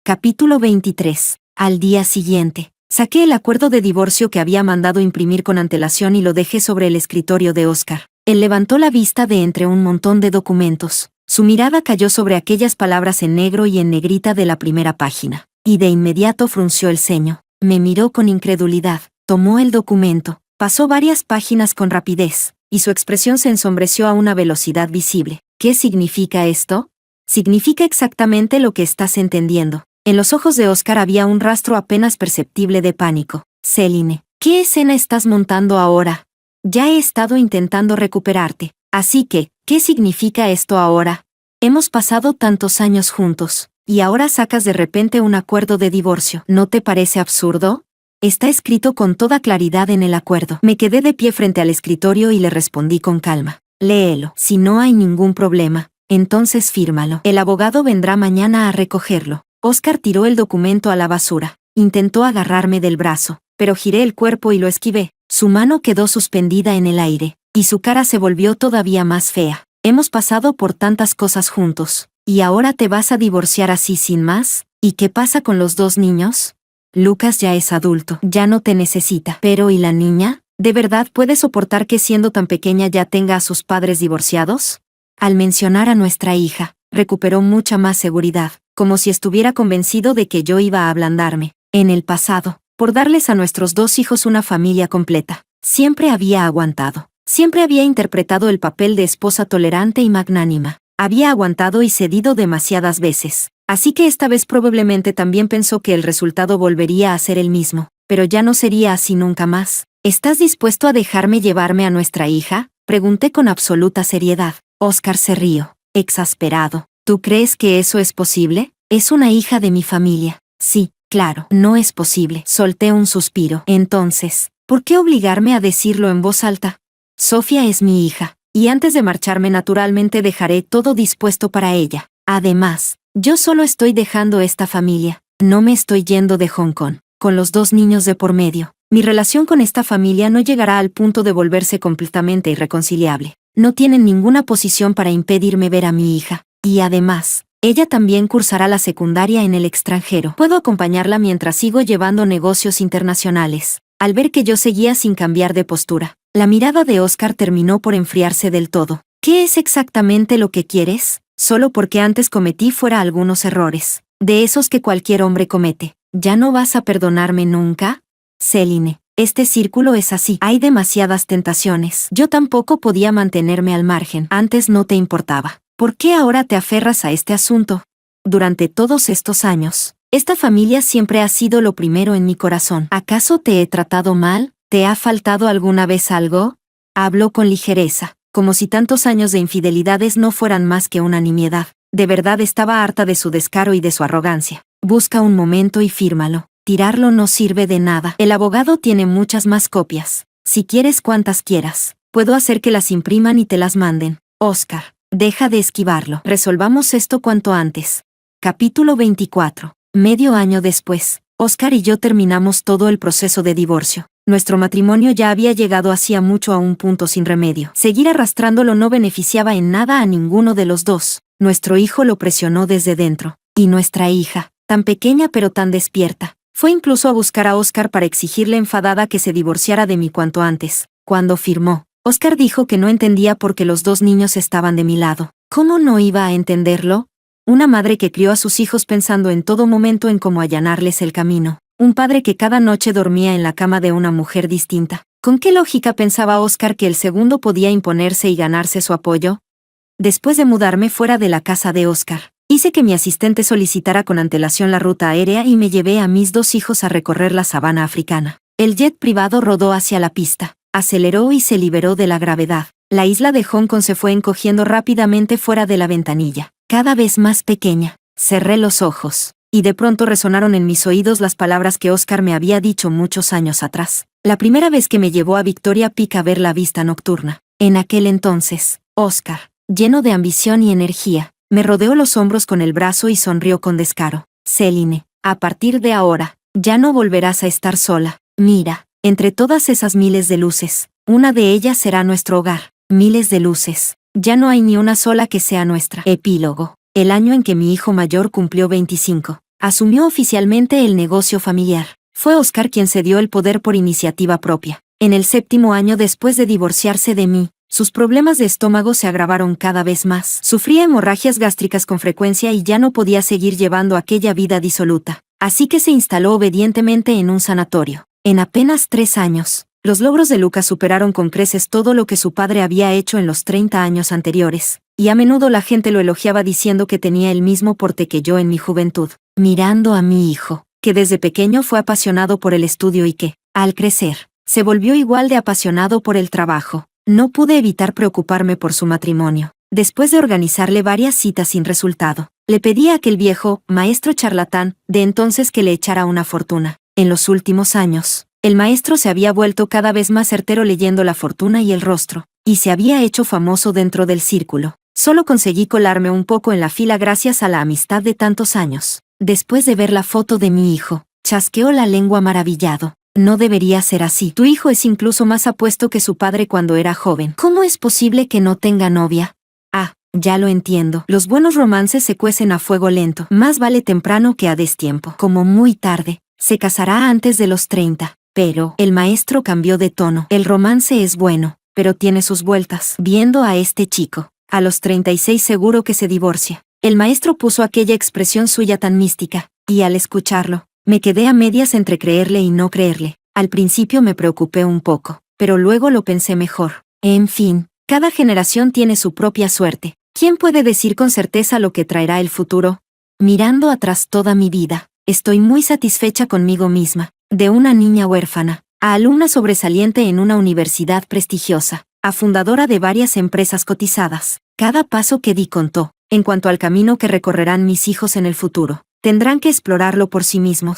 Capítulo 23. Al día siguiente, saqué el acuerdo de divorcio que había mandado imprimir con antelación y lo dejé sobre el escritorio de Oscar. Él levantó la vista de entre un montón de documentos. Su mirada cayó sobre aquellas palabras en negro y en negrita de la primera página, y de inmediato frunció el ceño. Me miró con incredulidad, tomó el documento, pasó varias páginas con rapidez, y su expresión se ensombreció a una velocidad visible. ¿Qué significa esto? Significa exactamente lo que estás entendiendo. En los ojos de Oscar había un rastro apenas perceptible de pánico. Céline, ¿qué escena estás montando ahora? Ya he estado intentando recuperarte. Así que, ¿qué significa esto ahora? Hemos pasado tantos años juntos, y ahora sacas de repente un acuerdo de divorcio. ¿No te parece absurdo? Está escrito con toda claridad en el acuerdo. Me quedé de pie frente al escritorio y le respondí con calma. Léelo. Si no hay ningún problema, entonces fírmalo. El abogado vendrá mañana a recogerlo. Oscar tiró el documento a la basura. Intentó agarrarme del brazo, pero giré el cuerpo y lo esquivé. Su mano quedó suspendida en el aire, y su cara se volvió todavía más fea. Hemos pasado por tantas cosas juntos, ¿y ahora te vas a divorciar así sin más? ¿Y qué pasa con los 2 niños? Lucas ya es adulto, ya no te necesita. Pero ¿y la niña? ¿De verdad puedes soportar que siendo tan pequeña ya tenga a sus padres divorciados? Al mencionar a nuestra hija, recuperó mucha más seguridad, como si estuviera convencido de que yo iba a ablandarme. En el pasado, por darles a nuestros 2 hijos una familia completa, siempre había aguantado. Siempre había interpretado el papel de esposa tolerante y magnánima. Había aguantado y cedido demasiadas veces. Así que esta vez probablemente también pensó que el resultado volvería a ser el mismo, pero ya no sería así nunca más. ¿Estás dispuesto a dejarme llevarme a nuestra hija? Pregunté con absoluta seriedad. Oscar se rió, exasperado. ¿Tú crees que eso es posible? Es una hija de mi familia. Sí, claro, no es posible. Solté un suspiro. Entonces, ¿por qué obligarme a decirlo en voz alta? Sofía es mi hija, y antes de marcharme naturalmente dejaré todo dispuesto para ella. Además, yo solo estoy dejando esta familia, no me estoy yendo de Hong Kong. Con los 2 niños de por medio, mi relación con esta familia no llegará al punto de volverse completamente irreconciliable. No tienen ninguna posición para impedirme ver a mi hija, y además, ella también cursará la secundaria en el extranjero. Puedo acompañarla mientras sigo llevando negocios internacionales. Al ver que yo seguía sin cambiar de postura, la mirada de Oscar terminó por enfriarse del todo. ¿Qué es exactamente lo que quieres? Solo porque antes cometí fuera algunos errores, de esos que cualquier hombre comete. ¿Ya no vas a perdonarme nunca? Céline, este círculo es así. Hay demasiadas tentaciones. Yo tampoco podía mantenerme al margen. Antes no te importaba. ¿Por qué ahora te aferras a este asunto? Durante todos estos años, esta familia siempre ha sido lo primero en mi corazón. ¿Acaso te he tratado mal? ¿Te ha faltado alguna vez algo? Habló con ligereza, como si tantos años de infidelidades no fueran más que una nimiedad. De verdad estaba harta de su descaro y de su arrogancia. Busca un momento y fírmalo. Tirarlo no sirve de nada. El abogado tiene muchas más copias. Si quieres cuantas quieras, puedo hacer que las impriman y te las manden. Oscar, deja de esquivarlo. Resolvamos esto cuanto antes. Capítulo 24. Medio año después, Oscar y yo terminamos todo el proceso de divorcio. Nuestro matrimonio ya había llegado hacía mucho a un punto sin remedio. Seguir arrastrándolo no beneficiaba en nada a ninguno de los 2. Nuestro hijo lo presionó desde dentro. Y nuestra hija, tan pequeña pero tan despierta, fue incluso a buscar a Oscar para exigirle enfadada que se divorciara de mí cuanto antes. Cuando firmó, Oscar dijo que no entendía por qué los 2 niños estaban de mi lado. ¿Cómo no iba a entenderlo? Una madre que crió a sus hijos pensando en todo momento en cómo allanarles el camino. Un padre que cada noche dormía en la cama de una mujer distinta. ¿Con qué lógica pensaba Oscar que el segundo podía imponerse y ganarse su apoyo? Después de mudarme fuera de la casa de Oscar, hice que mi asistente solicitara con antelación la ruta aérea y me llevé a mis 2 hijos a recorrer la sabana africana. El jet privado rodó hacia la pista, aceleró y se liberó de la gravedad. La isla de Hong Kong se fue encogiendo rápidamente fuera de la ventanilla, cada vez más pequeña. Cerré los ojos, y de pronto resonaron en mis oídos las palabras que Oscar me había dicho muchos años atrás. La primera vez que me llevó a Victoria Peak a ver la vista nocturna. En aquel entonces, Oscar, lleno de ambición y energía, me rodeó los hombros con el brazo y sonrió con descaro. Céline, a partir de ahora, ya no volverás a estar sola. Mira, entre todas esas miles de luces, una de ellas será nuestro hogar. Miles de luces. Ya no hay ni una sola que sea nuestra. Epílogo. El año en que mi hijo mayor cumplió 25, asumió oficialmente el negocio familiar. Fue Oscar quien se dio el poder por iniciativa propia. En el 7º año después de divorciarse de mí, sus problemas de estómago se agravaron cada vez más. Sufría hemorragias gástricas con frecuencia y ya no podía seguir llevando aquella vida disoluta. Así que se instaló obedientemente en un sanatorio. En apenas 3 años, los logros de Lucas superaron con creces todo lo que su padre había hecho en los 30 años anteriores. y a menudo la gente lo elogiaba diciendo que tenía el mismo porte que yo en mi juventud. Mirando a mi hijo, que desde pequeño fue apasionado por el estudio y que, al crecer, se volvió igual de apasionado por el trabajo, no pude evitar preocuparme por su matrimonio. Después de organizarle varias citas sin resultado, le pedí a aquel viejo, maestro charlatán, de entonces que le echara una fortuna. En los últimos años, el maestro se había vuelto cada vez más certero leyendo la fortuna y el rostro, y se había hecho famoso dentro del círculo. Solo conseguí colarme un poco en la fila gracias a la amistad de tantos años. Después de ver la foto de mi hijo, chasqueó la lengua maravillado. No debería ser así. Tu hijo es incluso más apuesto que su padre cuando era joven. ¿Cómo es posible que no tenga novia? Ah, ya lo entiendo. Los buenos romances se cuecen a fuego lento. Más vale temprano que a destiempo. Como muy tarde. Se casará antes de los 30. Pero, el maestro cambió de tono. El romance es bueno, pero tiene sus vueltas. Viendo a este chico, a los 36 seguro que se divorcia. El maestro puso aquella expresión suya tan mística, y al escucharlo, me quedé a medias entre creerle y no creerle. Al principio me preocupé un poco, pero luego lo pensé mejor. En fin, cada generación tiene su propia suerte. ¿Quién puede decir con certeza lo que traerá el futuro? Mirando atrás toda mi vida, estoy muy satisfecha conmigo misma. De una niña huérfana, a alumna sobresaliente en una universidad prestigiosa, a fundadora de varias empresas cotizadas. Cada paso que di contó. En cuanto al camino que recorrerán mis hijos en el futuro, tendrán que explorarlo por sí mismos.